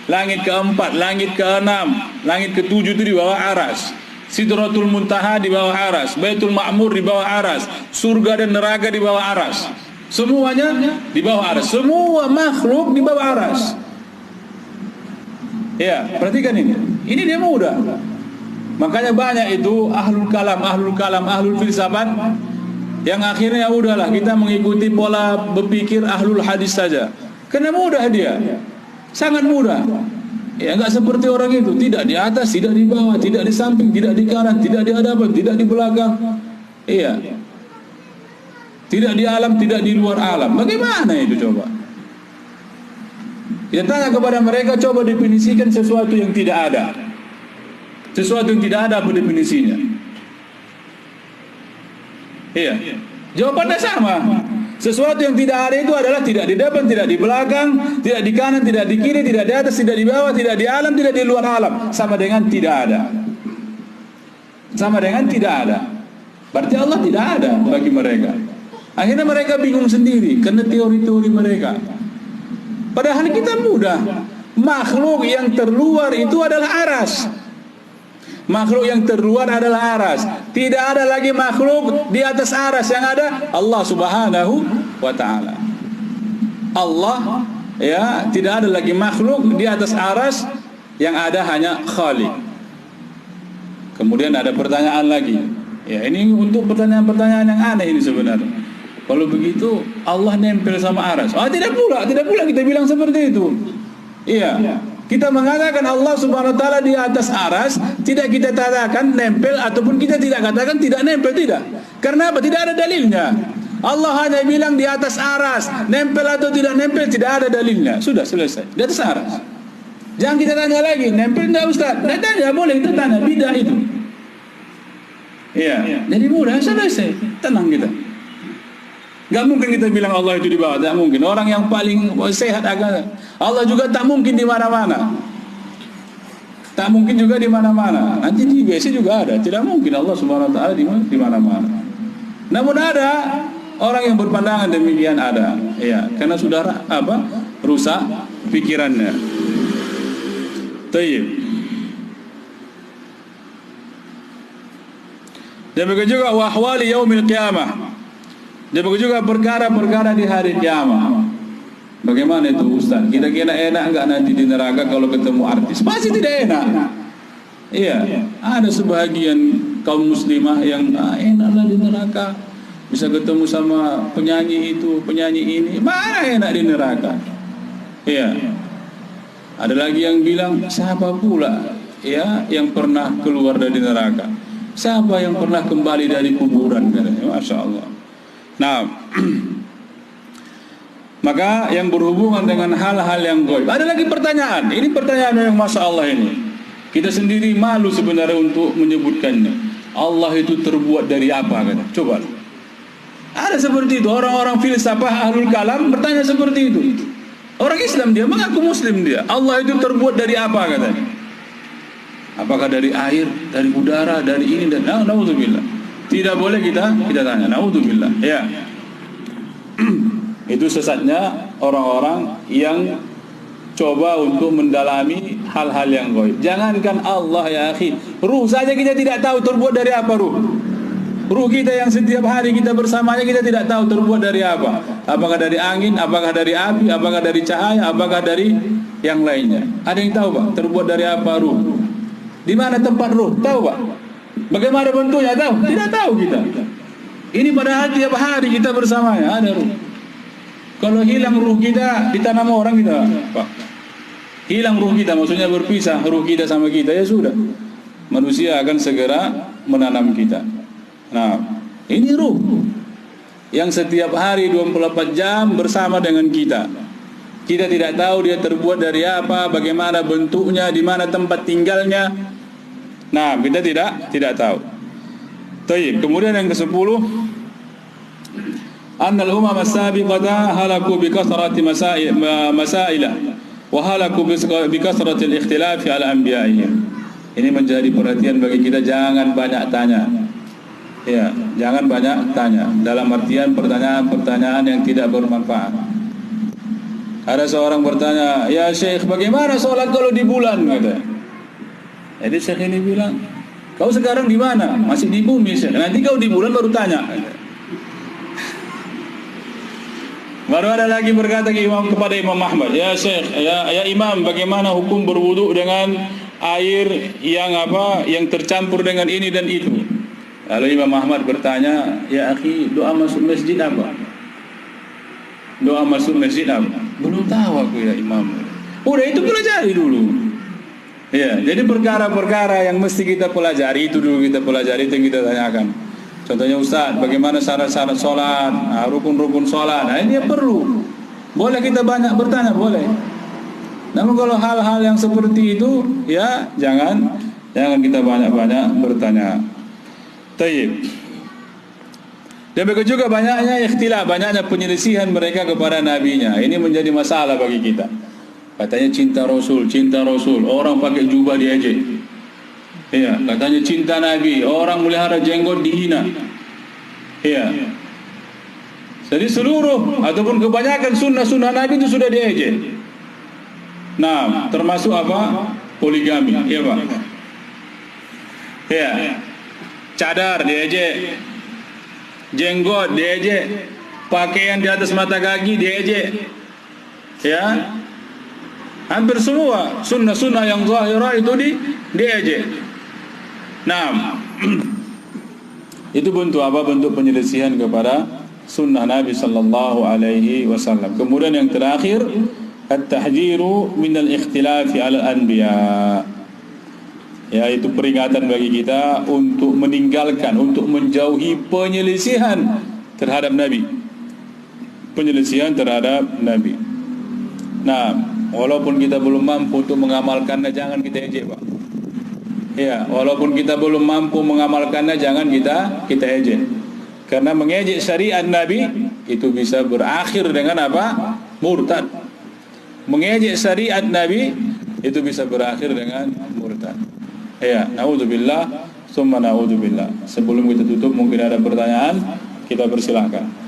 langit keempat, langit keenam, langit ketujuh itu di bawah aras. Sidratul Muntaha di bawah aras. Baitul Ma'mur di bawah aras. Surga dan neraka di bawah aras. Semuanya di bawah aras. Semua makhluk di bawah aras. Ya, perhatikan ini. Ini dia mudah. Makanya banyak itu ahlul kalam, ahlul filsafat yang akhirnya udahlah kita mengikuti pola berpikir ahlul hadis saja. Karena mudah dia. Sangat mudah. Ya, enggak seperti orang itu, tidak di atas, tidak di bawah, tidak di samping, tidak di kanan, tidak di hadapan, tidak di belakang. Iya. Tidak di alam, tidak di luar alam. Bagaimana itu coba? Kita tanya kepada mereka, coba definisikan sesuatu yang tidak ada. Sesuatu yang tidak ada, apa definisinya? Iya. Jawabannya sama. Sesuatu yang tidak ada itu adalah tidak di depan, tidak di belakang, tidak di kanan, tidak di kiri, tidak di atas, tidak di bawah, tidak di alam, tidak di luar alam. Sama dengan tidak ada. Sama dengan tidak ada. Berarti Allah tidak ada bagi mereka. Akhirnya mereka bingung sendiri karena teori-teori mereka. Padahal kita mudah. Makhluk yang terluar itu adalah aras. Makhluk yang terluar adalah aras. Tidak ada lagi makhluk di atas aras. Yang ada Allah subhanahu wa ta'ala. Allah, ya, tidak ada lagi makhluk di atas aras. Yang ada hanya Khaliq. Kemudian ada pertanyaan lagi. Ya, ini untuk pertanyaan-pertanyaan yang aneh ini sebenarnya. Kalau begitu Allah nempel sama aras. Tidak pula kita bilang seperti itu. Iya. Kita mengatakan Allah subhanahu wa ta'ala di atas aras, tidak kita katakan nempel ataupun kita tidak katakan tidak nempel, tidak. Karena apa? Tidak ada dalilnya. Allah hanya bilang di atas aras, nempel atau tidak nempel tidak ada dalilnya. Sudah selesai. Di atas aras. Jangan kita tanya lagi, nempel enggak Ustaz? Tidak tanya, boleh kita tanya, bidah itu. Iya. Jadi mudah, selesai. Tenang kita. Gak mungkin kita bilang Allah itu di bawah, tak mungkin. Orang yang paling sehat agama, Allah juga tak mungkin di mana-mana. Tak mungkin juga di mana-mana. Nanti di WC juga ada. Tidak mungkin Allah Subhanahu wa taala di mana-mana. Namun ada orang yang berpandangan demikian, ada. Ya, karena sudah rusak pikirannya. Tayyib. Dan begitu juga wa ahwali yaumil qiyamah. Dan begitu juga perkara-perkara di hari kiamat. Bagaimana itu Ustaz? Kira-kira enak enggak nanti di neraka kalau ketemu artis? Pasti tidak enak. Iya, ada sebahagian kaum muslimah yang enaklah di neraka. Bisa ketemu sama penyanyi itu, penyanyi ini. Mana enak di neraka? Iya. Ada lagi yang bilang, siapa pula ya yang pernah keluar dari neraka? Siapa yang pernah kembali dari kuburan? Masya Allah. Nah, maka yang berhubungan dengan hal-hal yang gaib. Ada lagi pertanyaan. Ini pertanyaan yang Masya Allah ini. Kita sendiri malu sebenarnya untuk menyebutkannya. Allah itu terbuat dari apa? Kata. Coba. Ada seperti itu. Orang-orang filsafah ahlul kalam bertanya seperti itu. Orang Islam dia mengaku Muslim dia. Allah itu terbuat dari apa? Katanya. Apakah dari air, dari udara, dari ini dan naudzubillah. Tidak boleh kita tanya. Naudzubillah. Ya. Itu sesatnya orang-orang yang coba untuk mendalami hal-hal yang gaib. Jangankan Allah ya akhi, ruh saja kita tidak tahu terbuat dari apa ruh. Ruh kita yang setiap hari kita bersamanya kita tidak tahu terbuat dari apa. Apakah dari angin, apakah dari api, apakah dari cahaya, apakah dari yang lainnya. Ada yang tahu Pak terbuat dari apa ruh? Di mana tempat ruh? Tahu Pak? Bagaimana bentuknya? Tahu? Tidak tahu kita. Ini padahal tiap hari kita bersamanya ada ruh. Kalau hilang ruh kita ditanam orang kita, Pak. Hilang ruh kita, maksudnya berpisah ruh kita sama kita, ya sudah. Manusia akan segera menanam kita. Nah, ini ruh yang setiap hari 24 jam bersama dengan kita. Kita tidak tahu dia terbuat dari apa, bagaimana bentuknya, di mana tempat tinggalnya. Nah, kita tidak tahu. Tayyib. Kemudian yang ke-10, annal umam as-sabiqata halaku bi kasrati masailah wa halaku bi kasrati al-ikhtilaf ala anbiya'ihim. Ini menjadi perhatian bagi kita, jangan banyak tanya. Ya, jangan banyak tanya. Dalam artian pertanyaan-pertanyaan yang tidak bermanfaat. Ada seorang bertanya, "Ya Syekh, bagaimana sholat kalau di bulan?" Kata. Jadi Syekh ini bilang, "Kau sekarang di mana?" "Masih di bumi, Syekh." "Nanti kau di bulan baru tanya." Baru ada lagi berkata kepada Imam Ahmad, "Ya Syekh, ya Imam, bagaimana hukum berwudu dengan air yang tercampur dengan ini dan itu?" Lalu Imam Ahmad bertanya, "Ya akhi, doa masuk masjid apa?" "Doa masuk masjid apa?" "Belum tahu aku ya Imam." Udah itu pelajari dulu. Ya, jadi perkara-perkara yang mesti kita pelajari itu dulu kita pelajari, itu yang kita tanyakan. Contohnya Ustaz, bagaimana syarat-syarat sholat, rukun-rukun sholat. Nah ini ya perlu. Boleh kita banyak bertanya, boleh. Namun kalau hal-hal yang seperti itu, ya jangan kita banyak-banyak bertanya. Tayyib. Dan begitu juga banyaknya ikhtilaf, banyaknya penyelisihan mereka kepada nabinya. Ini menjadi masalah bagi kita. Katanya cinta Rasul, orang pakai jubah diejek. Ya, katanya cinta Nabi, orang melihara jenggot dihina. Ya. Jadi seluruh ataupun kebanyakan sunnah Nabi itu sudah diejek. Nah, termasuk apa? Poligami, ya Pak. Ya. Cadar diejek. Jenggot diejek, pakaian di atas mata kaki diejek, ya, hampir semua sunnah yang zahirah itu diejek. Nah, itu bentuk apa? Bentuk penyelisihan kepada sunnah Nabi sallallahu alaihi wasallam. Kemudian yang terakhir, at-tahdziru min al-ikhtilafi 'ala al-anbiya. Yaitu peringatan bagi kita untuk meninggalkan, untuk menjauhi penyelisihan terhadap Nabi. Penyelisihan terhadap Nabi. Nah, walaupun kita belum mampu untuk mengamalkannya, jangan kita ejek, Pak. Ya, walaupun kita belum mampu mengamalkannya, jangan kita ejek. Karena mengejek syariat Nabi itu bisa berakhir dengan apa? Murtad. Mengejek syariat Nabi itu bisa berakhir dengan murtad. Ya, naudzubillah, summa naudzubillah. Sebelum kita tutup, mungkin ada pertanyaan, kita persilahkan.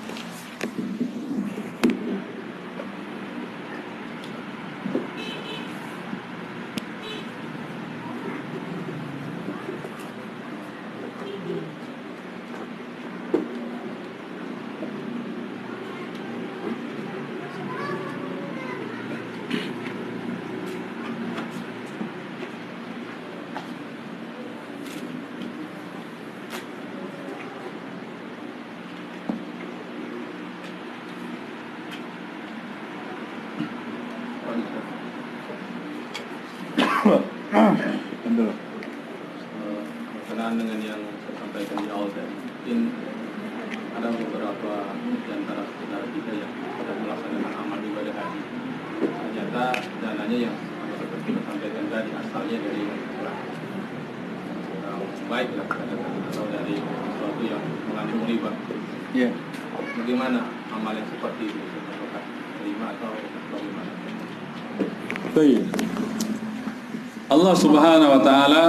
Berkenaan dengan yang saya sampaikan di awal tadi, mungkin ada beberapa di antara saudara kita yang sedang melaksanakan amal ibadah haji. Ternyata dananya yang seperti kita sampaikan tadi asalnya dari orang baik lah atau dari sesuatu yang mengandung riba. Ya. Bagaimana amal yang seperti itu? Apakah terima atau bagaimana? Baik. Allah Subhanahu wa taala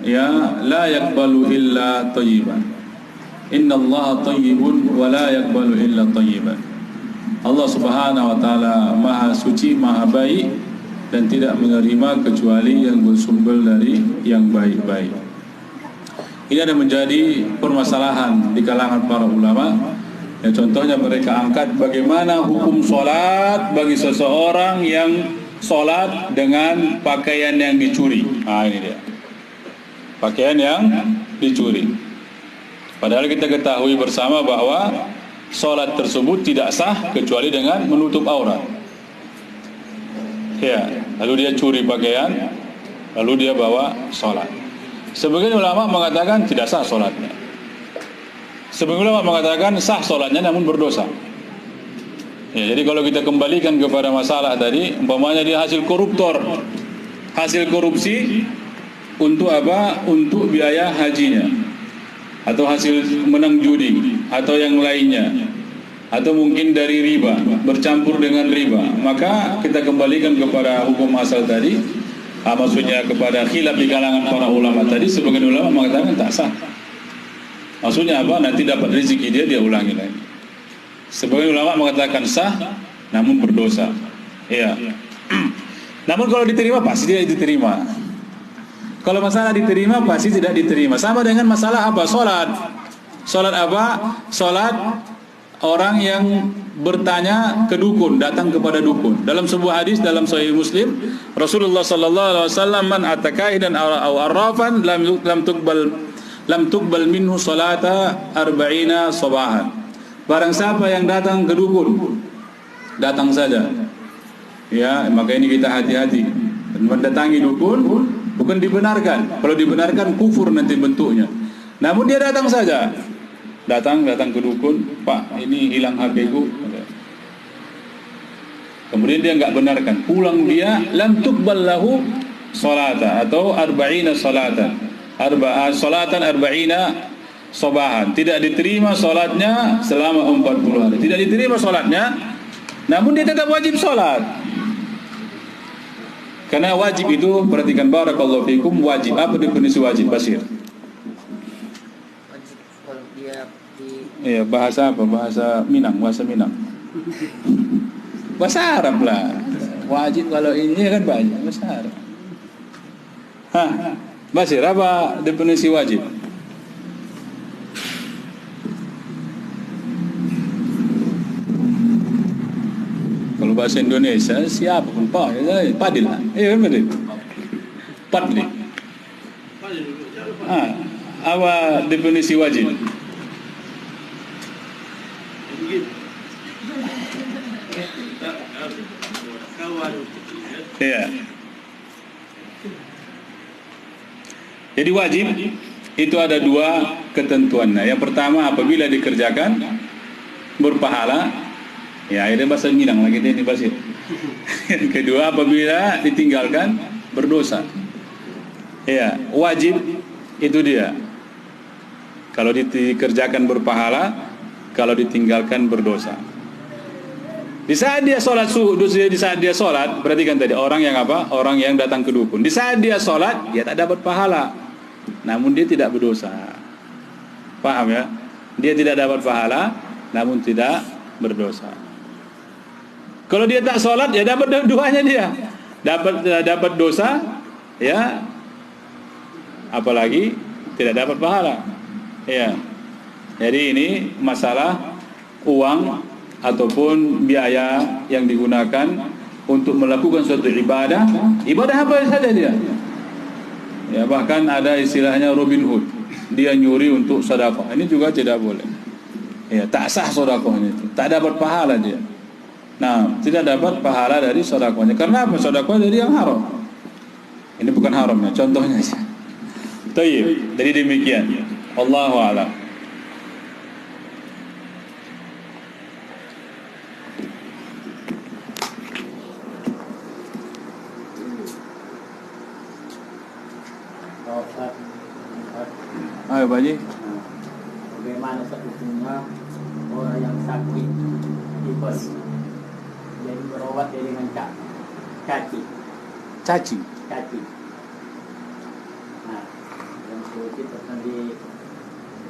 ya la yaqbalu illa thayyiban. Innallaha thayyibun wa la yaqbalu illa thayyiban. Allah Subhanahu wa taala Maha suci, Maha baik dan tidak menerima kecuali yang bersumber dari yang baik-baik. Ini ada menjadi permasalahan di kalangan para ulama. Ya, contohnya mereka angkat bagaimana hukum salat bagi seseorang yang salat dengan pakaian yang dicuri. Ini dia. Pakaian yang dicuri. Padahal kita ketahui bersama bahwa salat tersebut tidak sah kecuali dengan menutup aurat. Ya, lalu dia curi pakaian, lalu dia bawa salat. Sebagian ulama mengatakan tidak sah salatnya. Sebagian ulama mengatakan sah salatnya namun berdosa. Ya, jadi kalau kita kembalikan kepada masalah tadi, umpamanya dia hasil koruptor, hasil korupsi untuk apa? Untuk biaya hajinya, atau hasil menang judi, atau yang lainnya, atau mungkin dari riba, bercampur dengan riba, maka kita kembalikan kepada hukum asal tadi. Maksudnya kepada khilaf di kalangan para ulama tadi. Sebagian ulama mengatakan tak sah. Maksudnya apa? Nanti dapat rezeki dia ulangi lagi. Sebagian ulama mengatakan sah, namun berdosa. Iya. Namun kalau diterima pasti tidak diterima. Kalau masalah diterima pasti tidak diterima. Sama dengan masalah apa? Salat. Salat apa? Salat orang yang bertanya ke dukun, datang kepada dukun. Dalam sebuah hadis dalam Sahih Muslim, Rasulullah sallallahu alaihi wasallam, man atakahidan aw arrafan lam tuqbal minhu salata 40 sabahan. Barang siapa yang datang ke dukun, datang saja. Ya, maka ini kita hati-hati. Mendatangi dukun bukan dibenarkan. Kalau dibenarkan kufur nanti bentuknya. Namun dia datang saja. Datang ke dukun, Pak, ini hilang HP ku. Kemudian dia enggak benarkan. Pulang dia, lam tuqbal lahu salata atau 40 salatan. Salatan 40 sobahan, tidak diterima sholatnya selama 40 hari, tidak diterima sholatnya, namun dia tetap wajib sholat. Karena wajib itu, perhatikan barakallahu fikum, wajib. Apa definisi wajib, Basir? Wajib kalau dia di Iya, bahasa apa? Bahasa Minang, bahasa Arab lah. Wajib kalau ini kan banyak bahasa Arab. Hah, Basir, apa definisi wajib? Kalau bahasa Indonesia siapa pun Padil lah. Iya benar. Padli. Apa definisi wajib? Iya. Jadi wajib itu ada dua ketentuannya. Yang pertama, apabila dikerjakan berpahala. Ya, ini bahasa Minang lagi ini Basir. Yang kedua, apabila ditinggalkan berdosa. Ya, wajib itu dia. Kalau dikerjakan berpahala, kalau ditinggalkan berdosa. Di saat dia sholat di saat dia sholat, berarti kan tadi orang yang apa? Orang yang datang ke dukun. Di saat dia sholat, dia tak dapat pahala, namun dia tidak berdosa. Paham ya? Dia tidak dapat pahala, namun tidak berdosa. Kalau dia tak sholat, ya dapat duanya dia. Dapat dosa, ya. Apalagi tidak dapat pahala. Ya. Jadi ini masalah uang ataupun biaya yang digunakan untuk melakukan suatu ibadah apa saja dia. Ya, bahkan ada istilahnya Robin Hood. Dia nyuri untuk sedekah. Ini juga tidak boleh. Ya, tak sah sedekahnya itu. Tak dapat pahala dia. Nah, tidak dapat pahala dari sedekahnya. Karena apa? Sedekah dari yang haram. Ini bukan haramnya, contohnya saja. Baik, jadi demikian. Wallahu a'lam. Ayo Pak Haji. bagaimana hukumnya orang yang sakit tipes jadi berobat dengan caci. Nah, yang sedikit pernah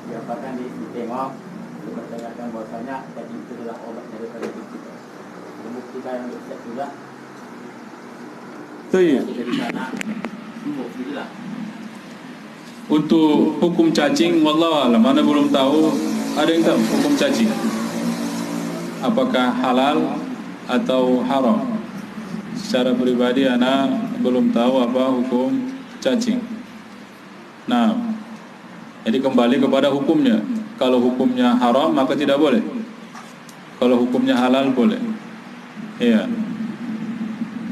diapakan ditengok, dipertanyakan bahwasanya caci itu adalah obat daripada kita. Membuktikan yang bisa juga. Iya. Dari sana sembuh gitulah. Untuk hukum cacing, wallahu a'lam, mana belum tahu. Ada yang tahu hukum cacing? Apakah halal atau haram? Secara pribadi ana belum tahu apa hukum cacing. Nah, jadi kembali kepada hukumnya. Kalau hukumnya haram maka tidak boleh. Kalau hukumnya halal boleh. Iya.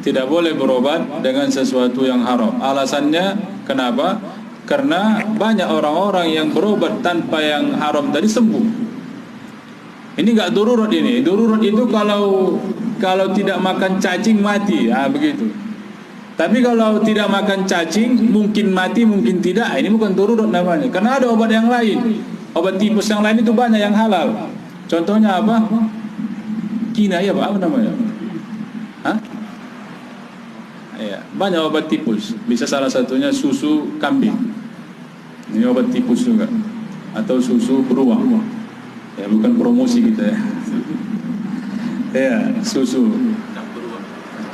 Tidak boleh berobat dengan sesuatu yang haram. Alasannya kenapa? Karena banyak orang-orang yang berobat tanpa yang haram tadi sembuh. Ini enggak darurat ini. Darurat itu kalau tidak makan cacing mati, begitu. Tapi kalau tidak makan cacing mungkin mati, mungkin tidak. Ini bukan darurat namanya. Karena ada obat yang lain. Obat tipes yang lain itu banyak yang halal. Contohnya apa? Kina ya, Pak, apa namanya? Hah? Ya, banyak obat tipes. Bisa salah satunya susu kambing. Ini obat tipes juga. Atau susu beruang. Ya, bukan promosi kita ya. Ya, susu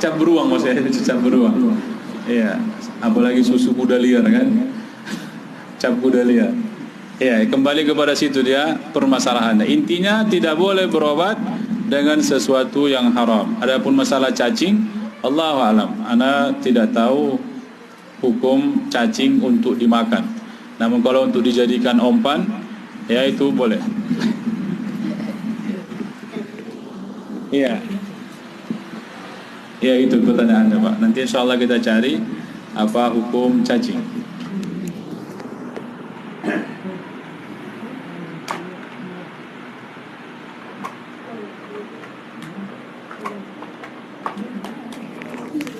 cap beruang maksudnya, cap beruang. Ya, apalagi susu kuda liar kan. Cap kuda liar. Ya, kembali kepada situ dia permasalahannya. Intinya tidak boleh berobat dengan sesuatu yang haram. Adapun masalah cacing, Allahu a'lam, ana tidak tahu hukum cacing untuk dimakan. Namun kalau untuk dijadikan umpan, ya itu boleh. Iya. Ya itu pertanyaannya Pak. Nanti insyaallah kita cari apa hukum cacing.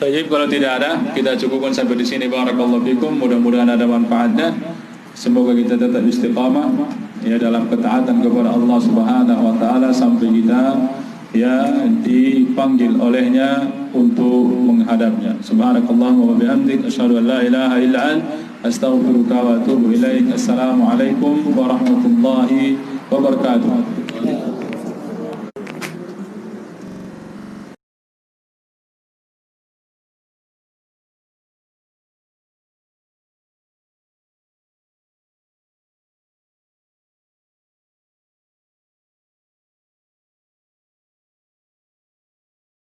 Baik, kalau tidak ada, kita cukupkan sampai di sini. Barakallahu fikum. Mudah-mudahan ada manfaatnya. Semoga kita tetap istiqamah ya dalam ketaatan kepada Allah Subhanahu wa taala sampai kita ya dipanggil olehnya untuk menghadapnya. Subhanakallahumma wa bihamdik asyhadu an la ilaha illa anta astaghfiruka wa atubu ilaik. Assalamualaikum warahmatullahi wabarakatuh.